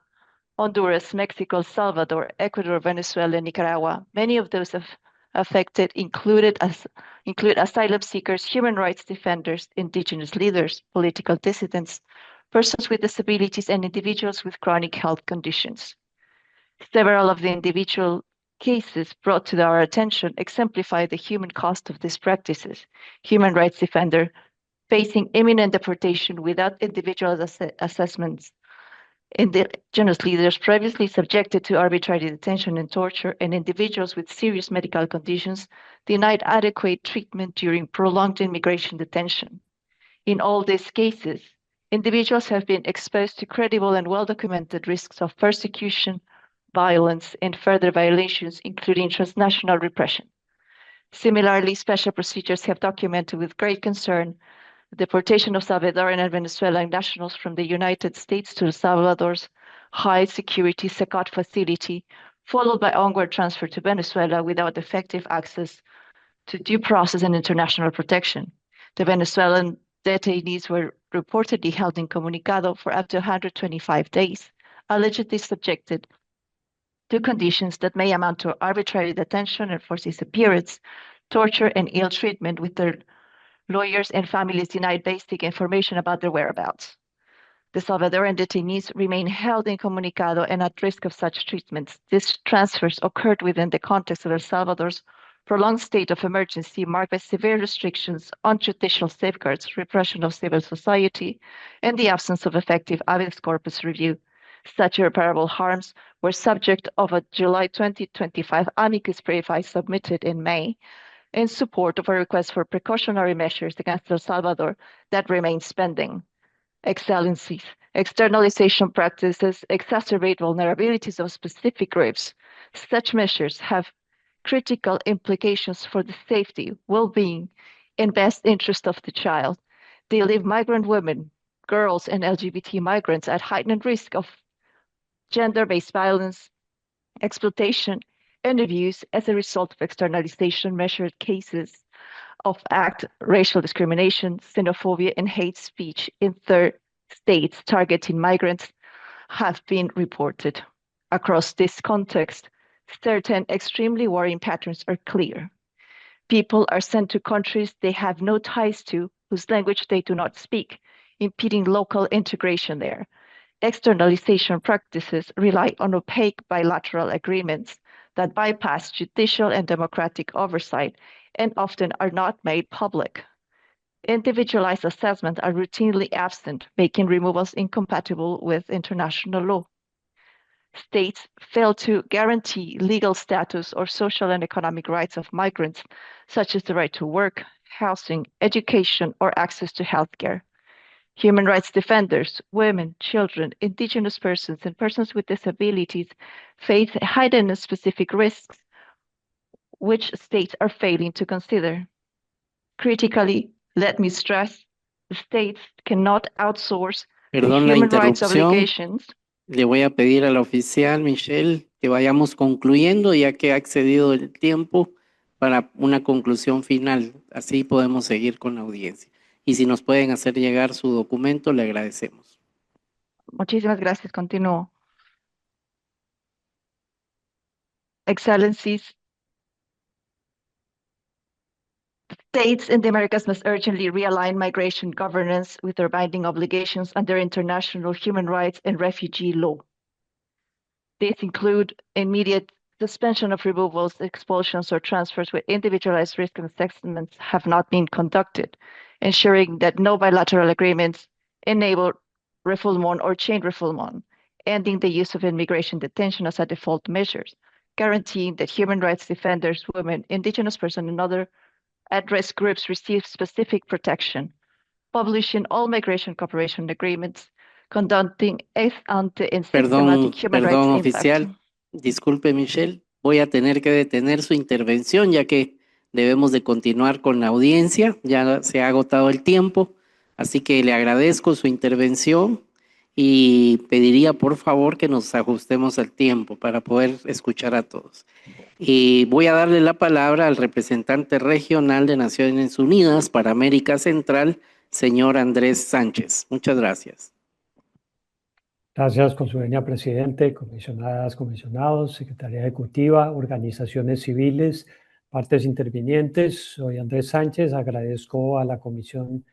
Honduras, Mexico, El Salvador, Ecuador, Venezuela, and Nicaragua. Many of those affected include asylum seekers, human rights defenders, indigenous leaders, political dissidents, persons with disabilities, and individuals with chronic health conditions. Several of the individual cases brought to our attention exemplify the human cost of these practices. Human rights defender facing imminent deportation without individual assessments, indigenous leaders previously subjected to arbitrary detention and torture, and individuals with serious medical conditions denied adequate treatment during prolonged immigration detention. In all these cases, individuals have been exposed to credible and well-documented risks of persecution, violence, and further violations, including transnational repression. Similarly, special procedures have documented with great concern the deportation of Salvadoran and Venezuelan nationals from the United States to El Salvador's high-security Secot facility, followed by onward transfer to Venezuela without effective access to due process and international protection. The Venezuelan detainees were reportedly held incommunicado for up to 125 days, allegedly subjected to conditions that may amount to arbitrary detention and forced disappearance, torture, and ill treatment, with their lawyers and families denied basic information about their whereabouts. The Salvadoran detainees remain held incommunicado and at risk of such treatments. These transfers occurred within the context of El Salvador's prolonged state of emergency marked by severe restrictions on judicial safeguards, repression of civil society, and the absence of effective habeas corpus review. Such irreparable harms were subject of a July 2025 amicus brief submitted in May in support of a request for precautionary measures against El Salvador that remains pending. Excellencies, externalization practices exacerbate vulnerabilities of specific groups. Such measures have critical implications for the safety, well-being, and best interest of the child. They leave migrant women, girls, and LGBT migrants at heightened risk of gender-based violence, exploitation, and abuse as a result of externalization measured cases of act racial discrimination, xenophobia, and hate speech in third states targeting migrants have been reported. Across this context, certain extremely worrying patterns are clear. People are sent to countries they have no ties to, whose language they do not speak, impeding local integration there. Externalization practices rely on opaque bilateral agreements that bypass judicial and democratic oversight and often are not made public. Individualized assessments are routinely absent, making removals incompatible with international law. States fail to guarantee legal status or social and economic rights of migrants, such as the right to work, housing, education, or access to healthcare. Human rights defenders, women, children, indigenous persons, and persons with disabilities face hidden and specific risks, which states are failing to consider. Critically, let me stress, the states cannot outsource the Perdón la human rights interrupción. obligations. Le voy a pedir al oficial Michelle que vayamos concluyendo, ya que ha excedido el tiempo, para una conclusión final. Así podemos seguir con la audiencia. Y si nos pueden hacer llegar su documento, le agradecemos. Muchísimas gracias. Continúo. Excellencies, states in the Americas must urgently realign migration governance with their binding obligations under international human rights and refugee law. These include immediate suspension of removals, expulsions, or transfers where individualized risk assessments have not been conducted, ensuring that no bilateral agreements enable refoulement or chain refoulement, ending the use of immigration detention as a default measure, guaranteeing that human rights defenders, women, indigenous persons, and other at-risk groups receive specific protection, publishing all migration cooperation agreements, conducting ex-ante and systematic human rights Perdón, impact. oficial. Disculpe, Michelle. Voy a tener que detener su intervención, ya que debemos de continuar con la audiencia. Ya se ha agotado el tiempo, así que le agradezco su intervención y pediría, por favor, que nos ajustemos al tiempo para poder escuchar a todos. Y voy a darle la palabra al representante regional de Naciones Unidas para América Central, señor Andrés Sánchez. Muchas gracias. Gracias, Consueña Presidente, comisionadas, comisionados, Secretaría Ejecutiva, organizaciones civiles, partes intervinientes. Soy Andrés Sánchez, agradezco a la Comisión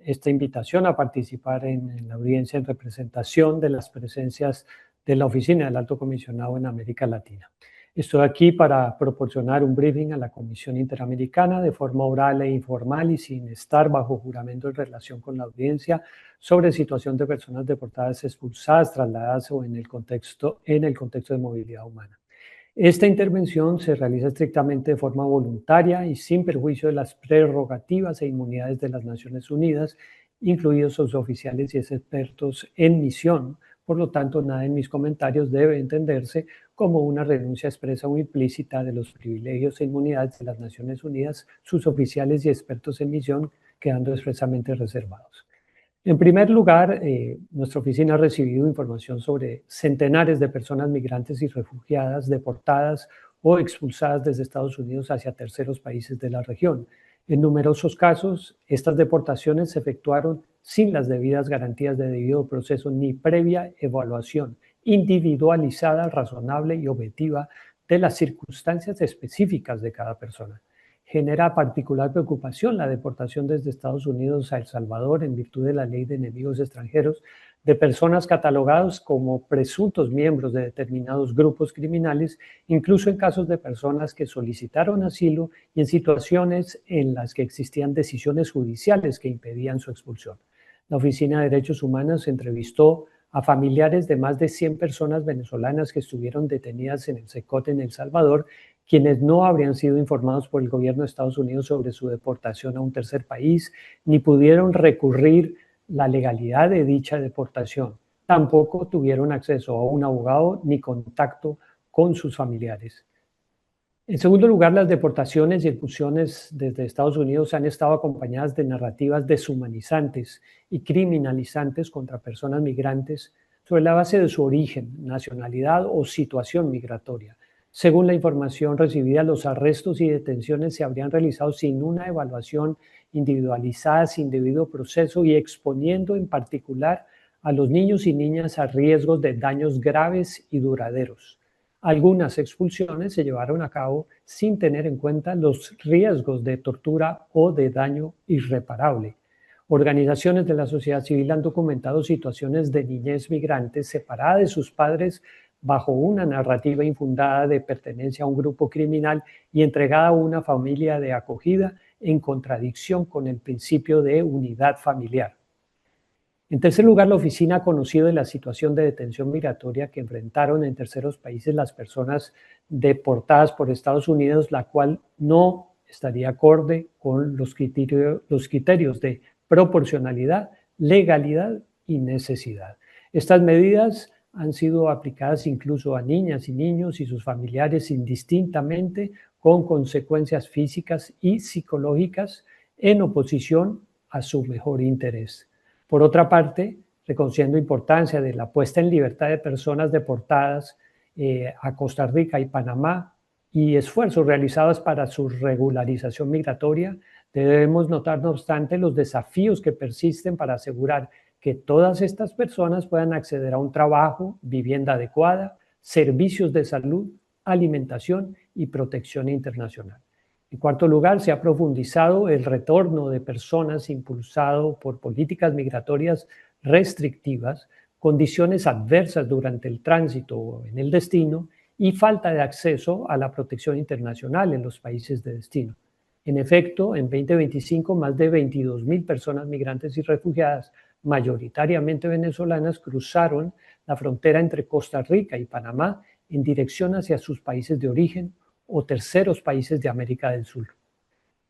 esta invitación a participar en la audiencia en representación de las presencias de la Oficina del Alto Comisionado en América Latina. Estoy aquí para proporcionar un briefing a la Comisión Interamericana de forma oral e informal y sin estar bajo juramento en relación con la audiencia sobre situación de personas deportadas, expulsadas, trasladadas o en el contexto de movilidad humana. Esta intervención se realiza estrictamente de forma voluntaria y sin perjuicio de las prerrogativas e inmunidades de las Naciones Unidas, incluidos sus oficiales y expertos en misión. Por lo tanto, nada en mis comentarios debe entenderse como una renuncia expresa o implícita de los privilegios e inmunidades de las Naciones Unidas, sus oficiales y expertos en misión, quedando expresamente reservados. En primer lugar, nuestra oficina ha recibido información sobre centenares de personas migrantes y refugiadas deportadas o expulsadas desde Estados Unidos hacia terceros países de la región. En numerosos casos, estas deportaciones se efectuaron sin las debidas garantías de debido proceso ni previa evaluación individualizada, razonable y objetiva de las circunstancias específicas de cada persona. Genera particular preocupación la deportación desde Estados Unidos a El Salvador en virtud de la Ley de Enemigos Extranjeros de personas catalogadas como presuntos miembros de determinados grupos criminales, incluso en casos de personas que solicitaron asilo y en situaciones en las que existían decisiones judiciales que impedían su expulsión. La Oficina de Derechos Humanos entrevistó a familiares de más de 100 personas venezolanas que estuvieron detenidas en el SECOT en El Salvador, quienes no habrían sido informados por el gobierno de Estados Unidos sobre su deportación a un tercer país, ni pudieron recurrir la legalidad de dicha deportación. Tampoco tuvieron acceso a un abogado ni contacto con sus familiares. En segundo lugar, las deportaciones y expulsiones desde Estados Unidos han estado acompañadas de narrativas deshumanizantes y criminalizantes contra personas migrantes sobre la base de su origen, nacionalidad o situación migratoria. Según la información recibida, los arrestos y detenciones se habrían realizado sin una evaluación individualizada, sin debido proceso y exponiendo en particular a los niños y niñas a riesgos de daños graves y duraderos. Algunas expulsiones se llevaron a cabo sin tener en cuenta los riesgos de tortura o de daño irreparable. Organizaciones de la sociedad civil han documentado situaciones de niñez migrantes separada de sus padres bajo una narrativa infundada de pertenencia a un grupo criminal y entregada a una familia de acogida en contradicción con el principio de unidad familiar. En tercer lugar, la oficina ha conocido de la situación de detención migratoria que enfrentaron en terceros países las personas deportadas por Estados Unidos, la cual no estaría acorde con los criterios de proporcionalidad, legalidad y necesidad. Estas medidas han sido aplicadas incluso a niñas y niños y sus familiares indistintamente, con consecuencias físicas y psicológicas en oposición a su mejor interés. Por otra parte, reconociendo importancia de la puesta en libertad de personas deportadas a Costa Rica y Panamá y esfuerzos realizados para su regularización migratoria, debemos notar, no obstante, los desafíos que persisten para asegurar que todas estas personas puedan acceder a un trabajo, vivienda adecuada, servicios de salud, alimentación y protección internacional. En cuarto lugar, se ha profundizado el retorno de personas impulsado por políticas migratorias restrictivas, condiciones adversas durante el tránsito o en el destino y falta de acceso a la protección internacional en los países de destino. En efecto, en 2025, más de 22,000 personas migrantes y refugiadas, mayoritariamente venezolanas, cruzaron la frontera entre Costa Rica y Panamá en dirección hacia sus países de origen o terceros países de América del Sur.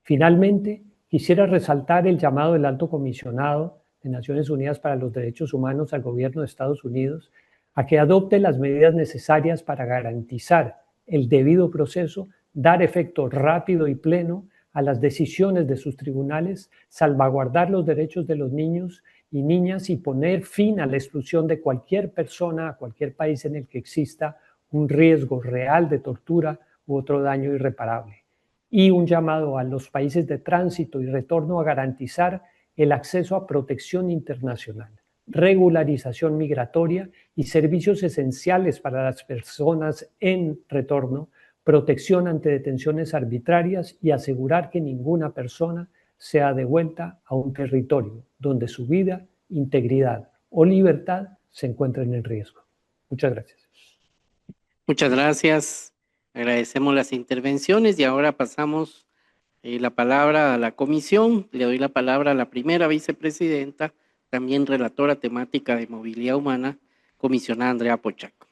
Finalmente, quisiera resaltar el llamado del Alto Comisionado de Naciones Unidas para los Derechos Humanos al gobierno de Estados Unidos a que adopte las medidas necesarias para garantizar el debido proceso, dar efecto rápido y pleno a las decisiones de sus tribunales, salvaguardar los derechos de los niños y niñas y poner fin a la exclusión de cualquier persona a cualquier país en el que exista un riesgo real de tortura u otro daño irreparable. Y un llamado a los países de tránsito y retorno a garantizar el acceso a protección internacional, regularización migratoria y servicios esenciales para las personas en retorno, protección ante detenciones arbitrarias y asegurar que ninguna persona sea devuelta a un territorio donde su vida, integridad o libertad se encuentren en riesgo. Muchas gracias. Muchas gracias. Agradecemos las intervenciones y ahora pasamos la palabra a la comisión. Le doy la palabra a la primera vicepresidenta, también relatora temática de movilidad humana, comisionada Andrea Pochaco.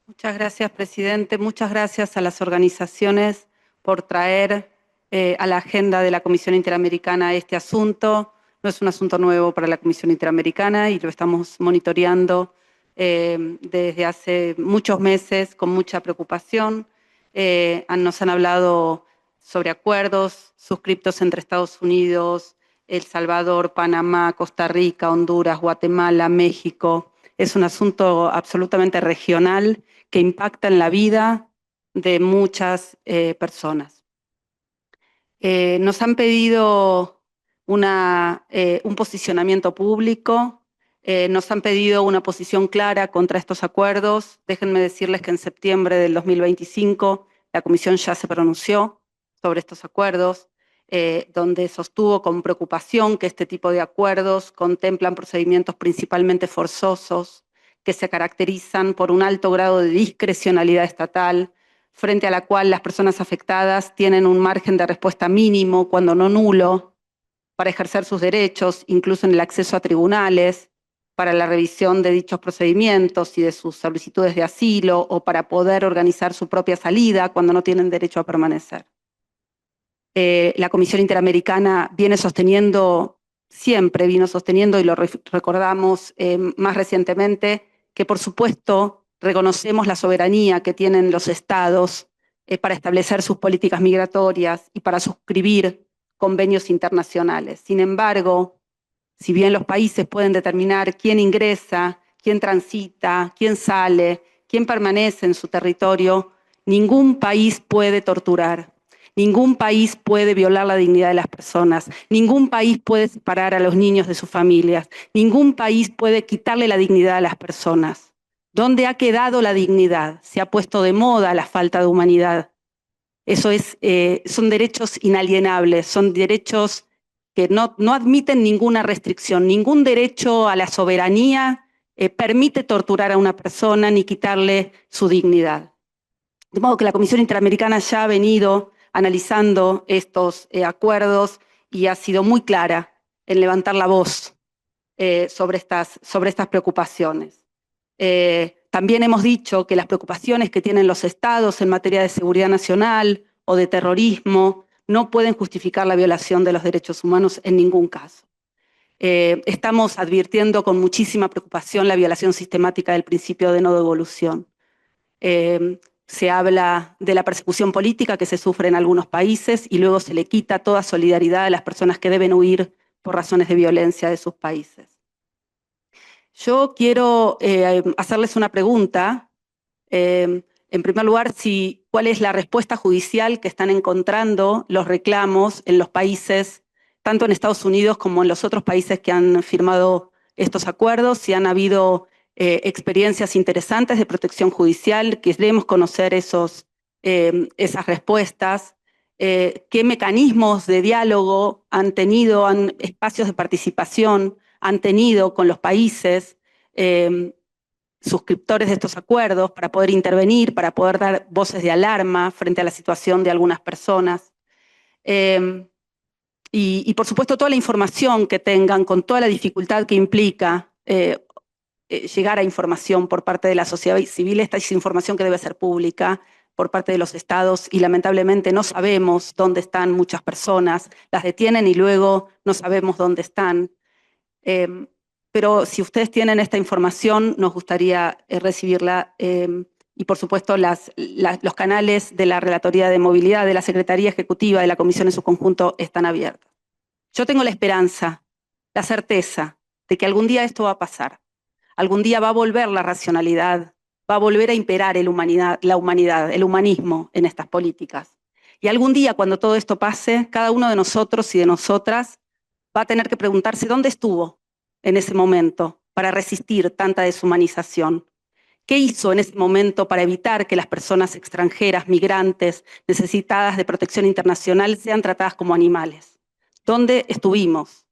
Muchas gracias, presidente. Muchas gracias a las organizaciones por traer a la agenda de la Comisión Interamericana este asunto. No es un asunto nuevo para la Comisión Interamericana y lo estamos monitoreando desde hace muchos meses con mucha preocupación. Nos han hablado sobre acuerdos suscriptos entre Estados Unidos, El Salvador, Panamá, Costa Rica, Honduras, Guatemala, México. Es un asunto absolutamente regional que impacta en la vida de muchas personas. Nos han pedido un posicionamiento público. Nos han pedido una posición clara contra estos acuerdos. Déjenme decirles que en septiembre del 2025 la Comisión ya se pronunció sobre estos acuerdos, donde sostuvo con preocupación que este tipo de acuerdos contemplan procedimientos principalmente forzosos que se caracterizan por un alto grado de discrecionalidad estatal, frente a la cual las personas afectadas tienen un margen de respuesta mínimo, cuando no nulo, para ejercer sus derechos, incluso en el acceso a tribunales, para la revisión de dichos procedimientos y de sus solicitudes de asilo, o para poder organizar su propia salida cuando no tienen derecho a permanecer. La Comisión Interamericana viene sosteniendo, siempre vino sosteniendo, y lo recordamos más recientemente, que por supuesto reconocemos la soberanía que tienen los estados para establecer sus políticas migratorias y para suscribir convenios internacionales. Sin embargo, si bien los países pueden determinar quién ingresa, quién transita, quién sale, quién permanece en su territorio, Ningún país puede torturar. Ningún país puede violar la dignidad de las personas. Ningún país puede separar a los niños de sus familias. Ningún país puede quitarle la dignidad a las personas. ¿Dónde ha quedado la dignidad? Se ha puesto de moda la falta de humanidad. Eso son derechos inalienables, son derechos que no admiten ninguna restricción. Ningún derecho a la soberanía permite torturar a una persona ni quitarle su dignidad. De modo que la Comisión Interamericana ya ha venido analizando estos acuerdos y ha sido muy clara en levantar la voz sobre estas preocupaciones. También hemos dicho que las preocupaciones que tienen los estados en materia de seguridad nacional o de terrorismo no pueden justificar la violación de los derechos humanos en ningún caso. Estamos advirtiendo con muchísima preocupación la violación sistemática del principio de no devolución. Se habla de la persecución política que se sufre en algunos países y luego se le quita toda solidaridad a las personas que deben huir por razones de violencia de sus países. Yo quiero hacerles una pregunta. En primer lugar, ¿cuál es la respuesta judicial que están encontrando los reclamos en los países, tanto en Estados Unidos como en los otros países que han firmado estos acuerdos? Si han habido experiencias interesantes de protección judicial, queremos conocer esas respuestas. ¿Qué mecanismos de diálogo han tenido, espacios de participación han tenido con los países suscriptores de estos acuerdos para poder intervenir, para poder dar voces de alarma frente a la situación de algunas personas? Y por supuesto toda la información que tengan, con toda la dificultad que implica llegar a información por parte de la sociedad civil. Esta es información que debe ser pública por parte de los estados y lamentablemente no sabemos dónde están muchas personas, las detienen y luego no sabemos dónde están. Pero si ustedes tienen esta información, nos gustaría recibirla y por supuesto los canales de la Relatoría de Movilidad, de la Secretaría Ejecutiva, de la Comisión en su conjunto están abiertos. Yo tengo la esperanza, la certeza de que algún día esto va a pasar. Algún día va a volver la racionalidad, va a volver a imperar la humanidad, el humanismo en estas políticas. Y algún día, cuando todo esto pase, cada uno de nosotros y de nosotras va a tener que preguntarse dónde estuvo en ese momento para resistir tanta deshumanización. ¿Qué hizo en ese momento para evitar que las personas extranjeras, migrantes, necesitadas de protección internacional, sean tratadas como animales? ¿Dónde estuvimos?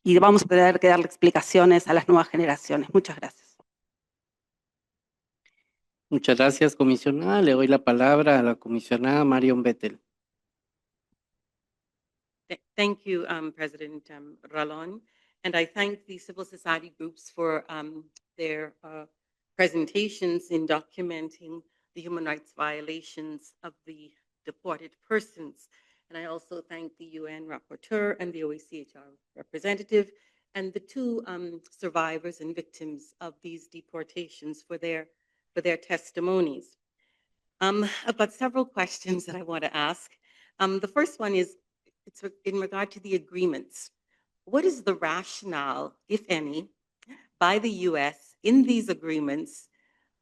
Y vamos a tener que darle explicaciones a las nuevas generaciones. Muchas gracias. Muchas gracias, comisionada. Le doy la palabra a la comisionada Marion Bettel. Thank you, President Ralón. And I thank the civil society groups for their presentations in documenting the human rights violations of the deported persons. And I also thank the UN rapporteur and the OHCHR representative and the two survivors and victims of these deportations for their testimonies. I've got several questions that I want to ask. The first one is, it's in regard to the agreements. What is the rationale, if any, by the US in these agreements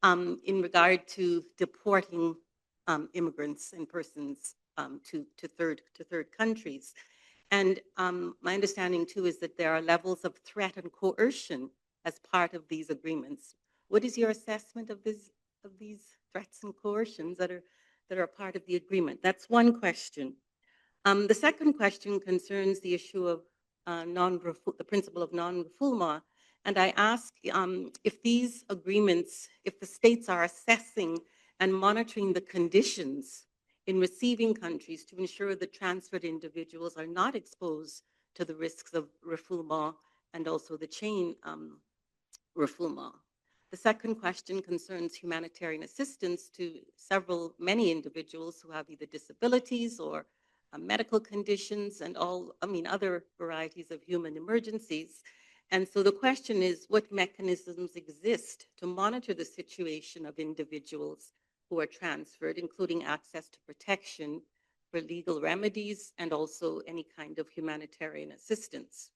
in regard to deporting immigrants and persons to third countries? And my understanding too is that there are levels of threat and coercion as part of these agreements. What is your assessment of these threats and coercions that are part of the agreement? That's one question. The second question concerns the issue of the principle of non-refoulement. And I ask if these agreements, if the states are assessing and monitoring the conditions in receiving countries to ensure that transferred individuals are not exposed to the risks of refoulement and also the chain refoulement. The second question concerns humanitarian assistance to many individuals who have either disabilities or medical conditions and other varieties of human emergencies. And so the question is, what mechanisms exist to monitor the situation of individuals who are transferred, including access to protection for legal remedies and also any kind of humanitarian assistance?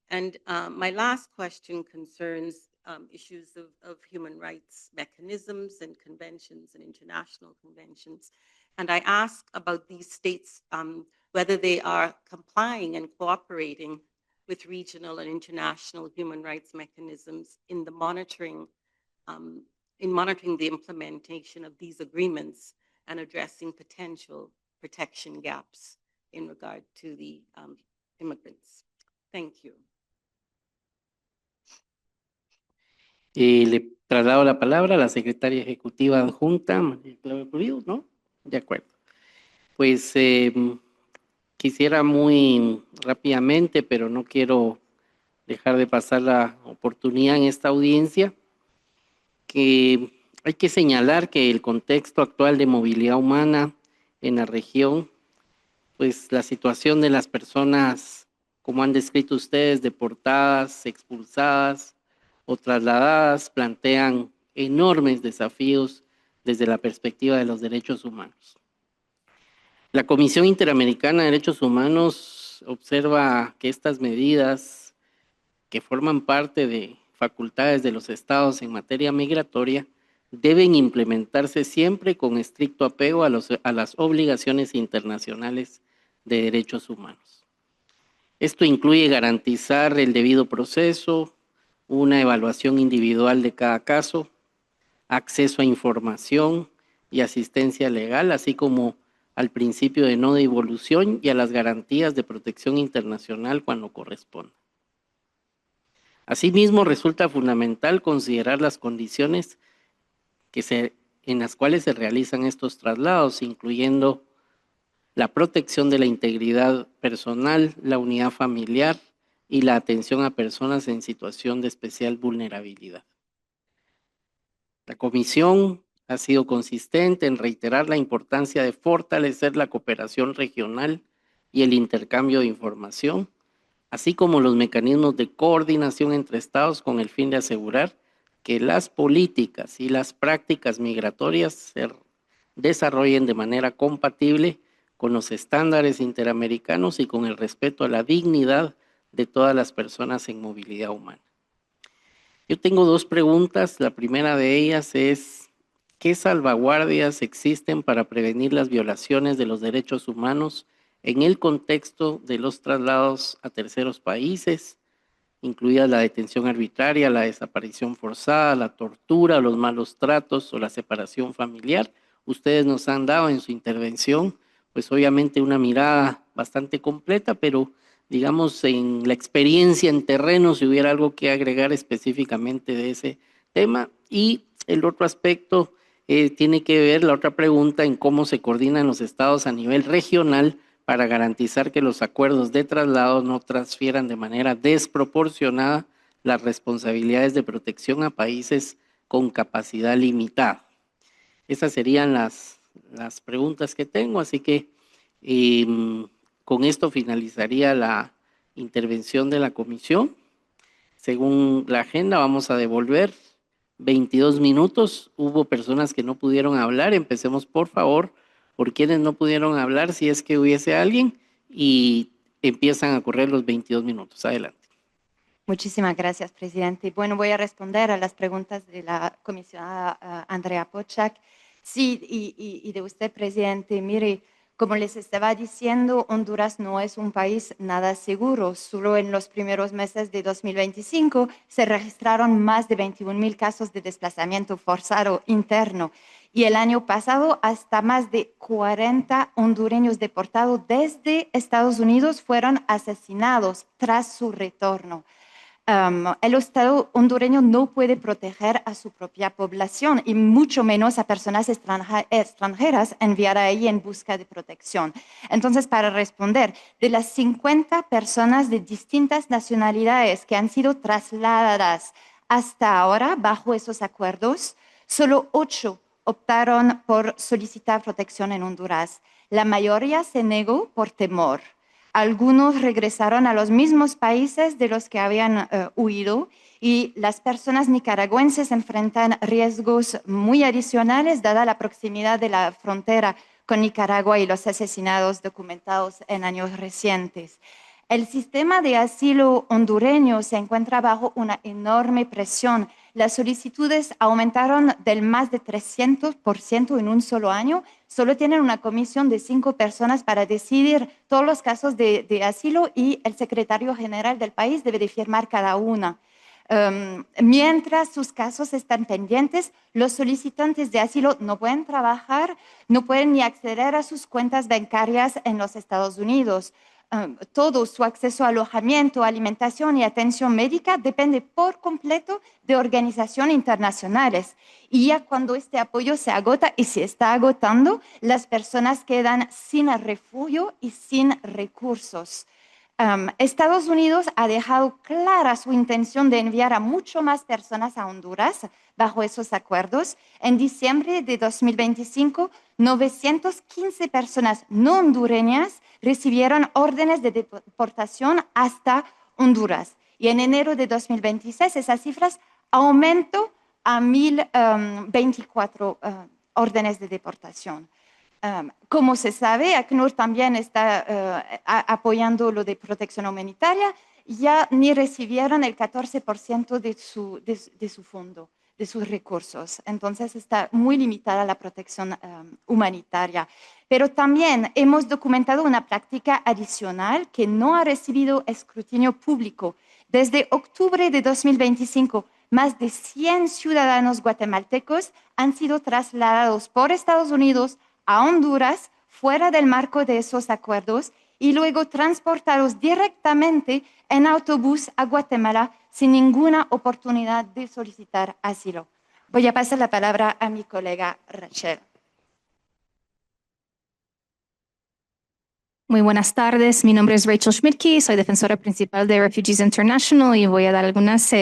And my last question concerns issues of human rights mechanisms and conventions and international conventions. And I asked about these states, whether they are complying and cooperating with regional and international human rights mechanisms in the monitoring the implementation of these agreements and addressing potential protection gaps in regard to the immigrants. Thank you. Le traslado la palabra a la secretaria ejecutiva adjunta, María Claudia Pulido, ¿no? De acuerdo. Pues quisiera muy rápidamente, pero no quiero dejar de pasar la oportunidad en esta audiencia, que hay que señalar que el contexto actual de movilidad humana en la región, pues la situación de las personas, como han descrito ustedes, deportadas, expulsadas o trasladadas, plantean enormes desafíos desde la perspectiva de los derechos humanos. La Comisión Interamericana de Derechos Humanos observa que estas medidas, que forman parte de facultades de los estados en materia migratoria, deben implementarse siempre con estricto apego a las obligaciones internacionales de derechos humanos. Esto incluye garantizar el debido proceso, una evaluación individual de cada caso, acceso a información y asistencia legal, así como al principio de no devolución y a las garantías de protección internacional cuando corresponda. Asimismo, resulta fundamental considerar las condiciones en las cuales se realizan estos traslados, incluyendo la protección de la integridad personal, la unidad familiar y la atención a personas en situación de especial vulnerabilidad. La Comisión ha sido consistente en reiterar la importancia de fortalecer la cooperación regional y el intercambio de información, así como los mecanismos de coordinación entre estados con el fin de asegurar que las políticas y las prácticas migratorias se desarrollen de manera compatible con los estándares interamericanos y con el respeto a la dignidad de todas las personas en movilidad humana. Yo tengo dos preguntas. La primera de ellas es, ¿qué salvaguardias existen para prevenir las violaciones de los derechos humanos en el contexto de los traslados a terceros países, incluida la detención arbitraria, la desaparición forzada, la tortura, los malos tratos o la separación familiar? Ustedes nos han dado en su intervención, pues obviamente una mirada bastante completa, pero digamos en la experiencia en terreno, si hubiera algo que agregar específicamente de ese tema. Y el otro aspecto tiene que ver, la otra pregunta, en cómo se coordinan los estados a nivel regional para garantizar que los acuerdos de traslado no transfieran de manera desproporcionada las responsabilidades de protección a países con capacidad limitada. Esas serían las preguntas que tengo, así que con esto finalizaría la intervención de la comisión. Según la agenda, vamos a devolver 22 minutos. Hubo personas que no pudieron hablar. Empecemos, por favor, por quienes no pudieron hablar, si es que hubiese alguien, y empiezan a correr los 22 minutos. Adelante. Muchísimas gracias, presidente. Bueno, voy a responder a las preguntas de la comisionada Andrea Poczak. Sí, y de usted, presidente, mire, como les estaba diciendo, Honduras no es un país nada seguro. Solo en los primeros meses de 2025 se registraron más de 21,000 casos de desplazamiento forzado interno. Y el año pasado, hasta más de 40 hondureños deportados desde Estados Unidos fueron asesinados tras su retorno. El Estado hondureño no puede proteger a su propia población y mucho menos a personas extranjeras enviar ahí en busca de protección. Entonces, para responder, de las 50 personas de distintas nacionalidades que han sido trasladadas hasta ahora bajo esos acuerdos, solo 8 optaron por solicitar protección en Honduras. La mayoría se negó por temor. Algunos regresaron a los mismos países de los que habían huido y las personas nicaragüenses enfrentan riesgos muy adicionales dada la proximidad de la frontera con Nicaragua y los asesinatos documentados en años recientes. El sistema de asilo hondureño se encuentra bajo una enorme presión. Las solicitudes aumentaron del más de 300% en un solo año. Solo tienen una comisión de 5 personas para decidir todos los casos de asilo y el secretario general del país debe de firmar cada una. Mientras sus casos están pendientes, los solicitantes de asilo no pueden trabajar, no pueden ni acceder a sus cuentas bancarias en los Estados Unidos. Todo su acceso a alojamiento, alimentación y atención médica depende por completo de organizaciones internacionales. Y ya cuando este apoyo se agota y se está agotando, las personas quedan sin refugio y sin recursos. Estados Unidos ha dejado clara su intención de enviar a mucho más personas a Honduras bajo esos acuerdos. En diciembre de 2025, 915 personas no hondureñas recibieron órdenes de deportación hasta Honduras. Y en enero de 2026, esas cifras aumentó a 1.024 órdenes de deportación. Como se sabe, ACNUR también está apoyando lo de protección humanitaria. Ya ni recibieron el 14% de su fondo, de sus recursos. Entonces está muy limitada la protección humanitaria. Pero también hemos documentado una práctica adicional que no ha recibido escrutinio público. Desde octubre de 2025, más de 100 ciudadanos guatemaltecos han sido trasladados por Estados Unidos a Honduras, fuera del marco de esos acuerdos, y luego transportados directamente en autobús a Guatemala sin ninguna oportunidad de solicitar asilo. Voy a pasar la palabra a mi colega Rachel. Muy buenas tardes, mi nombre es Rachel Schmidtke, soy defensora principal de Refugees International y voy a dar algunas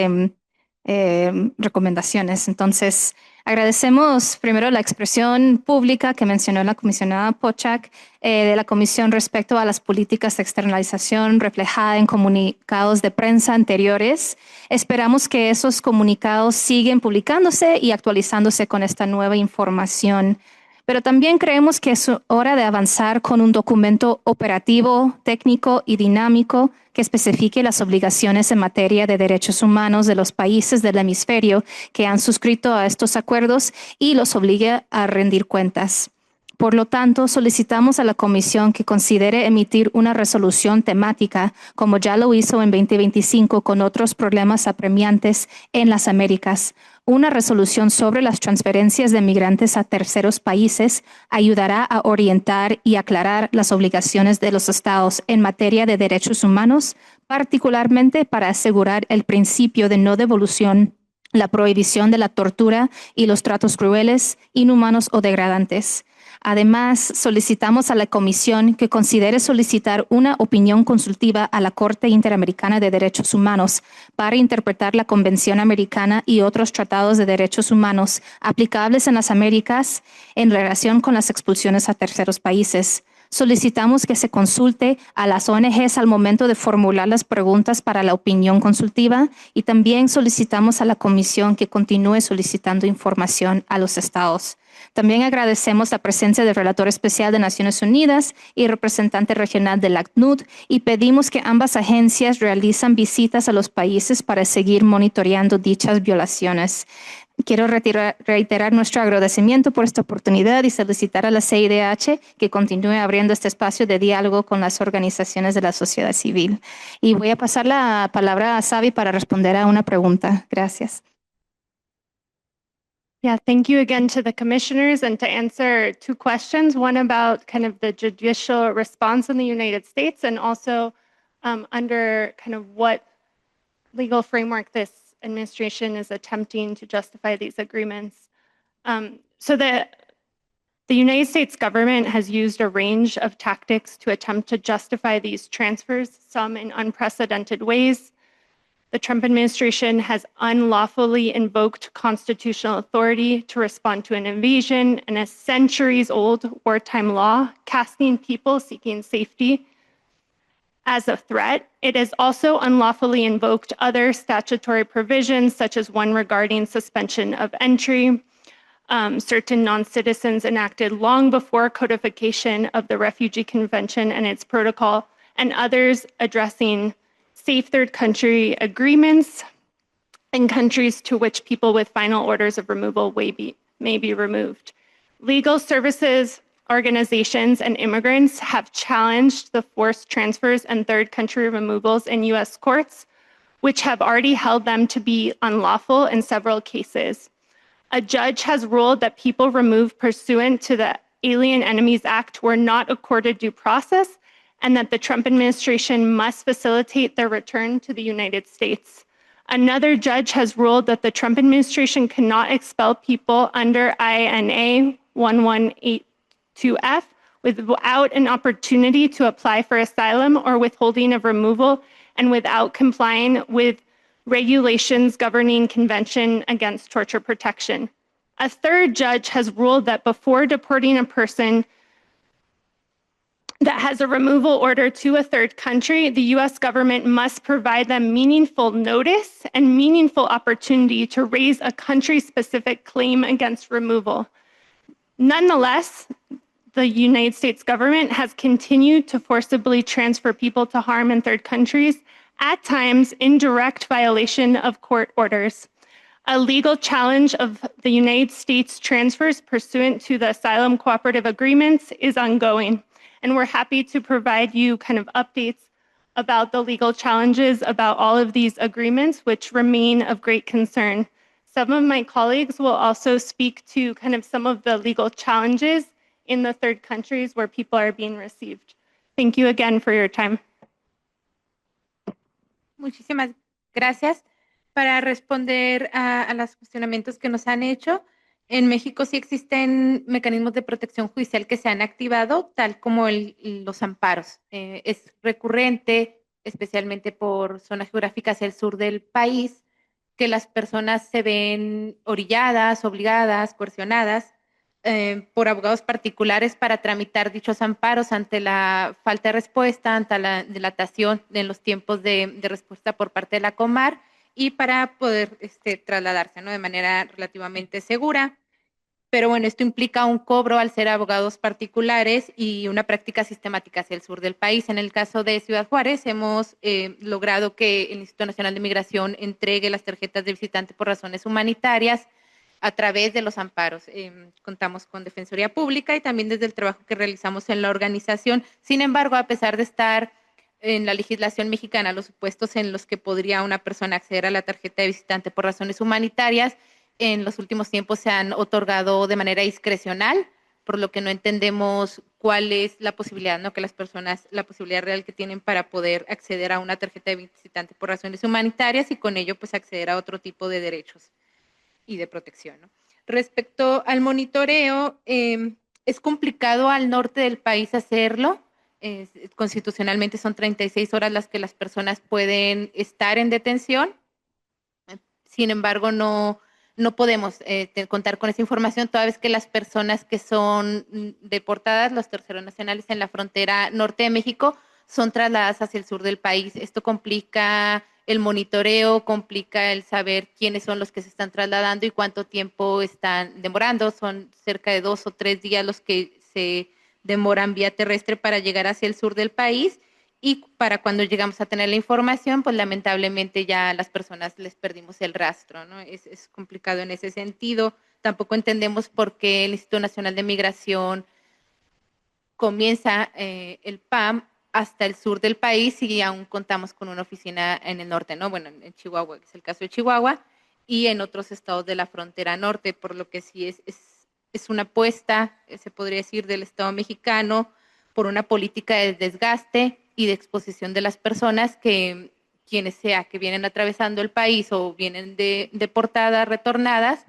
recomendaciones. Entonces, agradecemos primero la expresión pública que mencionó la comisionada Pochak de la Comisión respecto a las políticas de externalización reflejada en comunicados de prensa anteriores. Esperamos que esos comunicados siguen publicándose y actualizándose con esta nueva información. Pero también creemos que es hora de avanzar con un documento operativo, técnico y dinámico que especifique las obligaciones en materia de derechos humanos de los países del hemisferio que han suscrito a estos acuerdos y los obligue a rendir cuentas. Por lo tanto, solicitamos a la Comisión que considere emitir una resolución temática, como ya lo hizo en 2025 con otros problemas apremiantes en las Américas. Una resolución sobre las transferencias de migrantes a terceros países ayudará a orientar y aclarar las obligaciones de los Estados en materia de derechos humanos, particularmente para asegurar el principio de no devolución, la prohibición de la tortura y los tratos crueles, inhumanos o degradantes. Además, solicitamos a la Comisión que considere solicitar una opinión consultiva a la Corte Interamericana de Derechos Humanos para interpretar la Convención Americana y otros tratados de derechos humanos aplicables en las Américas en relación con las expulsiones a terceros países. Solicitamos que se consulte a las ONGs al momento de formular las preguntas para la opinión consultiva y también solicitamos a la Comisión que continúe solicitando información a los estados. También agradecemos la presencia del relator especial de Naciones Unidas y representante regional del ACNUR y pedimos que ambas agencias realicen visitas a los países para seguir monitoreando dichas violaciones. Quiero reiterar nuestro agradecimiento por esta oportunidad y solicitar a la CIDH que continúe abriendo este espacio de diálogo con las organizaciones de la sociedad civil. Y voy a pasar la palabra a Savi para responder a una pregunta. Gracias. Yeah, thank you again to the commissioners, and to answer 2 questions, one about kind of the judicial response in the United States and also under kind of what legal framework this administration is attempting to justify these agreements. So the United States government has used a range of tactics to attempt to justify these transfers, some in unprecedented ways. The Trump administration has unlawfully invoked constitutional authority to respond to an invasion and a centuries-old wartime law, casting people seeking safety as a threat. It has also unlawfully invoked other statutory provisions, such as one regarding suspension of entry. Certain non-citizens enacted long before codification of the Refugee Convention and its protocol and others addressing safe third country agreements in countries to which people with final orders of removal may be removed. Legal services organizations and immigrants have challenged the forced transfers and third country removals in U.S. courts, which have already held them to be unlawful in several cases. A judge has ruled that people removed pursuant to the Alien Enemies Act were not accorded due process, and that the Trump administration must facilitate their return to the United States. Another judge has ruled that the Trump administration cannot expel people under INA 1182F without an opportunity to apply for asylum or withholding of removal and without complying with regulations governing Convention Against Torture Protection. A third judge has ruled that before deporting a person that has a removal order to a third country, the U.S. government must provide them meaningful notice and meaningful opportunity to raise a country-specific claim against removal. Nonetheless, the United States government has continued to forcibly transfer people to harm in third countries, at times in direct violation of court orders. A legal challenge of the United States transfers pursuant to the asylum cooperative agreements is ongoing. And we're happy to provide you kind of updates about the legal challenges about all of these agreements, which remain of great concern. Some of my colleagues will also speak to kind of some of the legal challenges in the third countries where people are being received. Thank you again for your time. Muchísimas gracias. Para responder a los cuestionamientos que nos han hecho, en México sí existen mecanismos de protección judicial que se han activado, tal como los amparos. Es recurrente, especialmente por zonas geográficas del sur del país, que las personas se ven orilladas, obligadas, coercionadas por abogados particulares para tramitar dichos amparos ante la falta de respuesta, ante la dilatación en los tiempos de respuesta por parte de la Comar, y para poder trasladarse, ¿no?, de manera relativamente segura. Pero bueno, esto implica un cobro al ser abogados particulares y una práctica sistemática hacia el sur del país. En el caso de Ciudad Juárez, hemos logrado que el Instituto Nacional de Migración entregue las tarjetas de visitante por razones humanitarias a través de los amparos. Contamos con Defensoría Pública y también desde el trabajo que realizamos en la organización. Sin embargo, a pesar de estar en la legislación mexicana los supuestos en los que podría una persona acceder a la tarjeta de visitante por razones humanitarias, en los últimos tiempos se han otorgado de manera discrecional, por lo que no entendemos cuál es la posibilidad, ¿no?, que las personas, la posibilidad real que tienen para poder acceder a una tarjeta de visitante por razones humanitarias y con ello pues acceder a otro tipo de derechos y de protección, ¿no? Respecto al monitoreo, es complicado al norte del país hacerlo. Constitucionalmente son 36 horas las que las personas pueden estar en detención. Sin embargo, no podemos contar con esa información toda vez que las personas que son deportadas, los terceros nacionales en la frontera norte de México, son trasladadas hacia el sur del país. Esto complica el monitoreo, complica el saber quiénes son los que se están trasladando y cuánto tiempo están demorando. Son cerca de 2 o 3 días los que se demoran vía terrestre para llegar hacia el sur del país, y para cuando llegamos a tener la información, pues lamentablemente ya a las personas les perdimos el rastro, ¿no? Es complicado en ese sentido. Tampoco entendemos por qué el Instituto Nacional de Migración comienza el PAM hasta el sur del país y aún contamos con una oficina en el norte, ¿no? Bueno, en Chihuahua, que es el caso de Chihuahua, y en otros estados de la frontera norte, por lo que sí es una apuesta, se podría decir, del Estado mexicano por una política de desgaste y de exposición de las personas que, quienes sea que vienen atravesando el país o vienen deportadas, retornadas,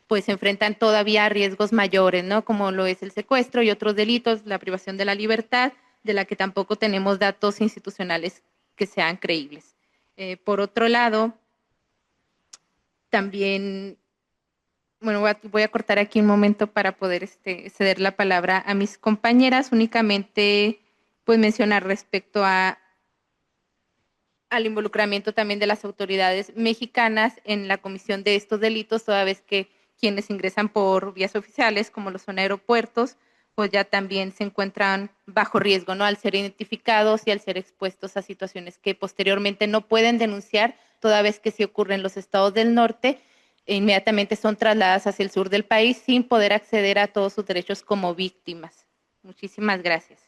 pues se enfrentan todavía a riesgos mayores, ¿no?, como lo es el secuestro y otros delitos, la privación de la libertad, de la que tampoco tenemos datos institucionales que sean creíbles. Por otro lado, también, bueno, voy a cortar aquí un momento para poder ceder la palabra a mis compañeras. Únicamente, pues mencionar respecto al involucramiento también de las autoridades mexicanas en la comisión de estos delitos, toda vez que quienes ingresan por vías oficiales, como lo son aeropuertos, pues ya también se encuentran bajo riesgo, ¿no? Al ser identificados y al ser expuestos a situaciones que posteriormente no pueden denunciar, toda vez que sí ocurre en los estados del norte, e inmediatamente son trasladadas hacia el sur del país sin poder acceder a todos sus derechos como víctimas. Muchísimas gracias.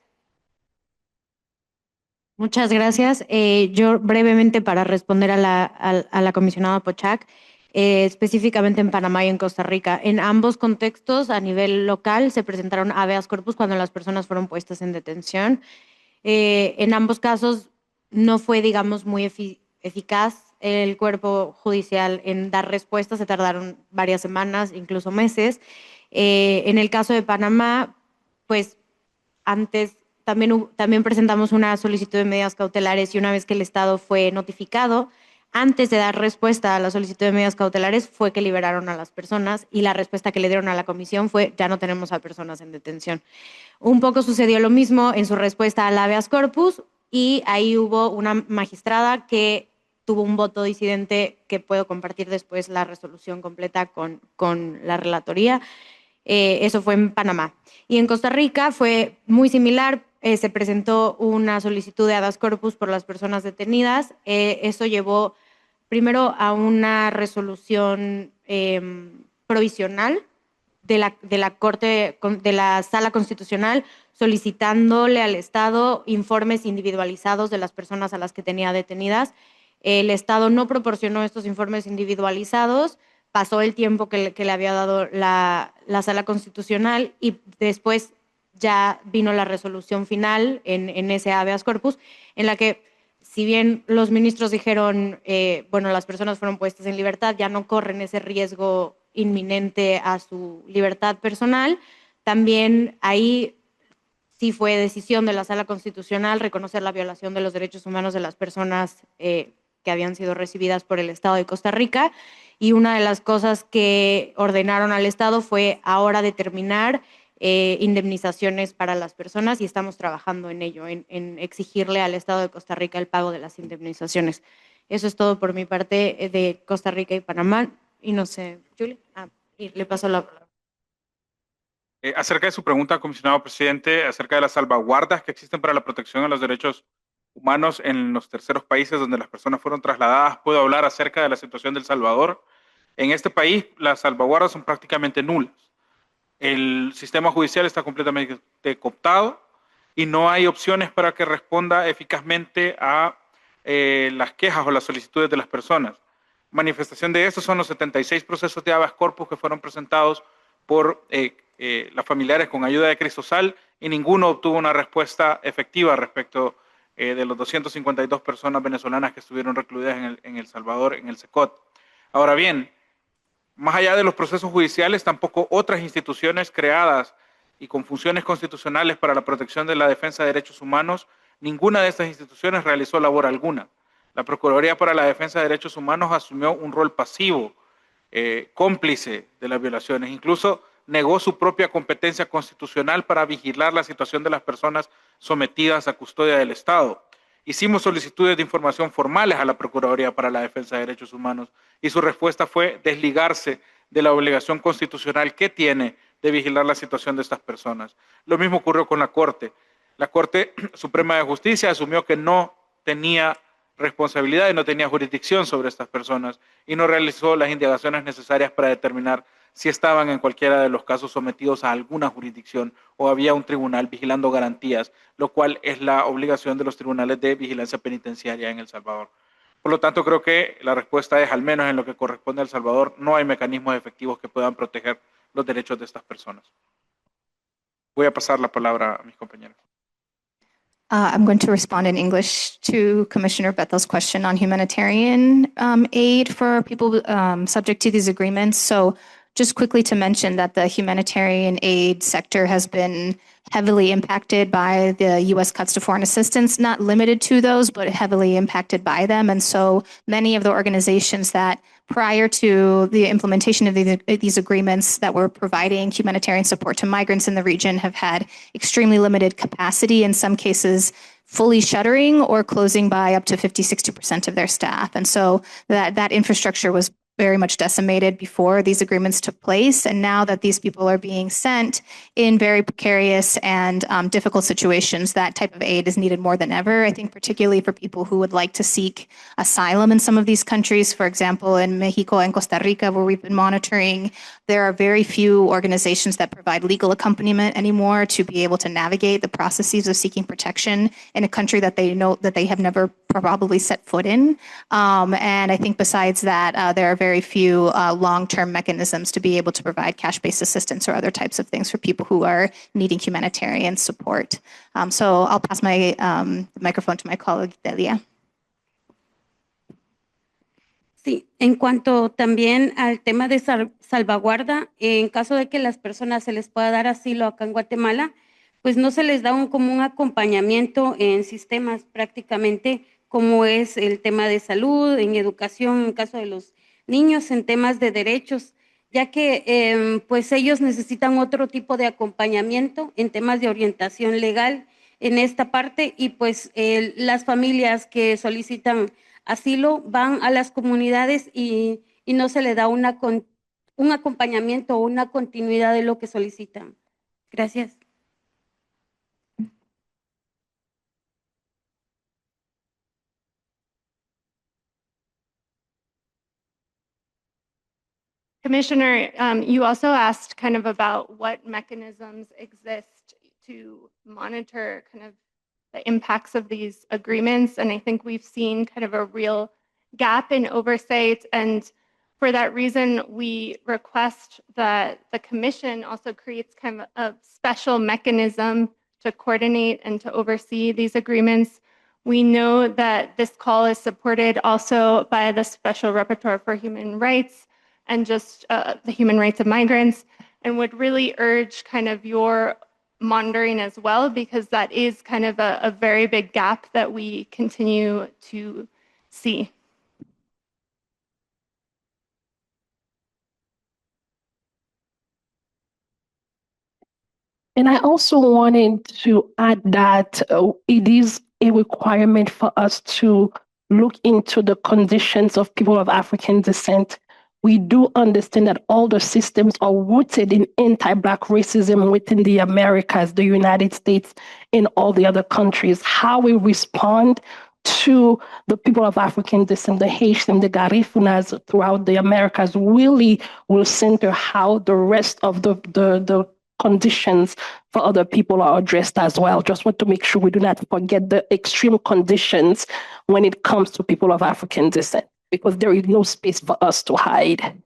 Muchas gracias. Yo brevemente para responder a la comisionada Pochac, específicamente en Panamá y en Costa Rica. En ambos contextos, a nivel local, se presentaron habeas corpus cuando las personas fueron puestas en detención. En ambos casos no fue, digamos, muy eficaz el cuerpo judicial en dar respuestas, se tardaron varias semanas, incluso meses. En el caso de Panamá, pues antes también presentamos una solicitud de medidas cautelares y una vez que el Estado fue notificado, antes de dar respuesta a la solicitud de medidas cautelares fue que liberaron a las personas y la respuesta que le dieron a la comisión fue ya no tenemos a personas en detención. Un poco sucedió lo mismo en su respuesta al habeas corpus y ahí hubo una magistrada que tuvo un voto disidente que puedo compartir después la resolución completa con la relatoría. Eso fue en Panamá. Y en Costa Rica fue muy similar. Se presentó una solicitud de habeas corpus por las personas detenidas. Eso llevó primero a una resolución provisional de la Sala Constitucional solicitándole al Estado informes individualizados de las personas a las que tenía detenidas. El Estado no proporcionó estos informes individualizados. Pasó el tiempo que le había dado la Sala Constitucional y después ya vino la resolución final en ese habeas corpus, en la que, si bien los ministros dijeron, bueno, las personas fueron puestas en libertad, ya no corren ese riesgo inminente a su libertad personal, también ahí sí fue decisión de la Sala Constitucional reconocer la violación de los derechos humanos de las personas que habían sido recibidas por el Estado de Costa Rica. Y una de las cosas que ordenaron al Estado fue ahora determinar indemnizaciones para las personas y estamos trabajando en ello, en exigirle al Estado de Costa Rica el pago de las indemnizaciones. Eso es todo por mi parte de Costa Rica y Panamá. Y no sé, Julie, y le paso la palabra. Acerca de su pregunta, comisionado presidente, acerca de las salvaguardas que existen para la protección de los derechos humanos en los terceros países donde las personas fueron trasladadas, puedo hablar acerca de la situación de El Salvador. En este país las salvaguardas son prácticamente nulas. El sistema judicial está completamente cooptado y no hay opciones para que responda eficazmente a las quejas o las solicitudes de las personas. Manifestación de esto son los 76 procesos de habeas corpus que fueron presentados por las familiares con ayuda de Cristosal y ninguno obtuvo una respuesta efectiva respecto de los 252 personas venezolanas que estuvieron recluidas en El Salvador, en el SECOT. Ahora bien, más allá de los procesos judiciales, tampoco otras instituciones creadas y con funciones constitucionales para la protección de la defensa de derechos humanos, ninguna de estas instituciones realizó labor alguna. La Procuraduría para la Defensa de Derechos Humanos asumió un rol pasivo, cómplice de las violaciones, incluso negó su propia competencia constitucional para vigilar la situación de las personas sometidas a custodia del Estado. Hicimos solicitudes de información formales a la Procuraduría para la Defensa de Derechos Humanos y su respuesta fue desligarse de la obligación constitucional que tiene de vigilar la situación de estas personas. Lo mismo ocurrió con la Corte. La Corte Suprema de Justicia asumió que no tenía responsabilidad y no tenía jurisdicción sobre estas personas y no realizó las indagaciones necesarias para determinar si estaban en cualquiera de los casos sometidos a alguna jurisdicción o había un tribunal vigilando garantías, lo cual es la obligación de los tribunales de vigilancia penitenciaria en El Salvador. Por lo tanto, creo que la respuesta es, al menos en lo que corresponde a El Salvador, no hay mecanismos efectivos que puedan proteger los derechos de estas personas. Voy a pasar la palabra a mis compañeros. I'm going to respond in English to Commissioner Bethel's question on humanitarian aid for people subject to these agreements. So just quickly to mention that the humanitarian aid sector has been heavily impacted by the U.S. cuts to foreign assistance, not limited to those, but heavily impacted by them. And so many of the organizations that prior to the implementation of these agreements that were providing humanitarian support to migrants in the region have had extremely limited capacity, in some cases fully shuttering or closing by up to 50-60% of their staff. And so that infrastructure was very much decimated before these agreements took place. And now that these people are being sent in very precarious and difficult situations, that type of aid is needed more than ever. I think particularly for people who would like to seek asylum in some of these countries. For example, in Mexico and Costa Rica, where we've been monitoring, there are very few organizations that provide legal accompaniment anymore to be able to navigate the processes of seeking protection in a country that they know that they have never probably set foot in. And I think besides that, there are very few long-term mechanisms to be able to provide cash-based assistance or other types of things for people who are needing humanitarian support. So I'll pass my microphone to my colleague, Delia. Sí, en cuanto también al tema de salvaguarda, en caso de que las personas se les pueda dar asilo acá en Guatemala, pues no se les da como un acompañamiento en sistemas prácticamente como es el tema de salud, en educación, en caso de los niños, en temas de derechos, ya que pues ellos necesitan otro tipo de acompañamiento en temas de orientación legal en esta parte y pues las familias que solicitan asilo van a las comunidades y no se le da un acompañamiento o una continuidad de lo que solicitan. Gracias. Commissioner, you also asked kind of about what mechanisms exist to monitor kind of the impacts of these agreements. And I think we've seen kind of a real gap in oversight. And for that reason, we request that the Commission also creates kind of a special mechanism to coordinate and to oversee these agreements. We know that this call is supported also by the Special Rapporteur for Human Rights and just the human rights of migrants, and would really urge kind of your monitoring as well, because that is kind of a very big gap that we continue to see. And I also wanted to add that it is a requirement for us to look into the conditions of people of African descent. We do understand that all the systems are rooted in anti-Black racism within the Americas, the United States, and all the other countries. How we respond to the people of African descent, the Haitian, the Garifunas throughout the Americas really will center how the rest of the conditions for other people are addressed as well. Just want to make sure we do not forget the extreme conditions when it comes to people of African descent, because there is no space for us to hide.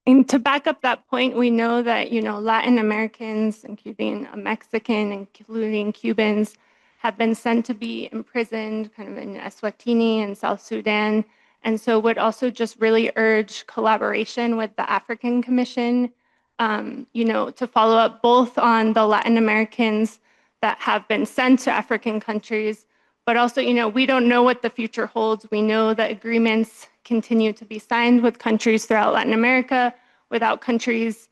And to back up that point, we know that, Latin Americans, including Mexican, including Cubans, have been sent to be imprisoned kind of in Eswatini and South Sudan. And so would also just really urge collaboration with the African Commission, to follow up both on the Latin Americans that have been sent to African countries, but also, we don't know what the future holds. We know that agreements continue to be signed with countries throughout Latin America, without countries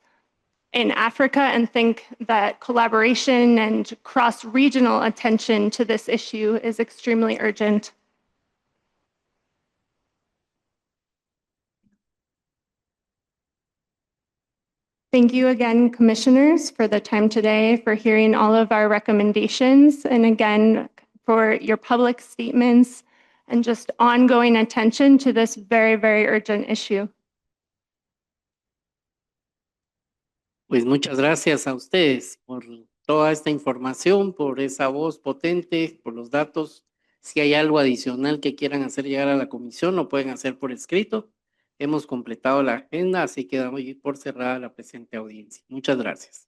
in Africa, and think that collaboration and cross-regional attention to this issue is extremely urgent. Thank you again, commissioners, for the time today, for hearing all of our recommendations, and again, for your public statements and just ongoing attention to this very, very urgent issue. Pues muchas gracias a ustedes por toda esta información, por esa voz potente, por los datos. Si hay algo adicional que quieran hacer llegar a la comisión, lo pueden hacer por escrito. Hemos completado la agenda, así que damos por cerrada la presente audiencia. Muchas gracias.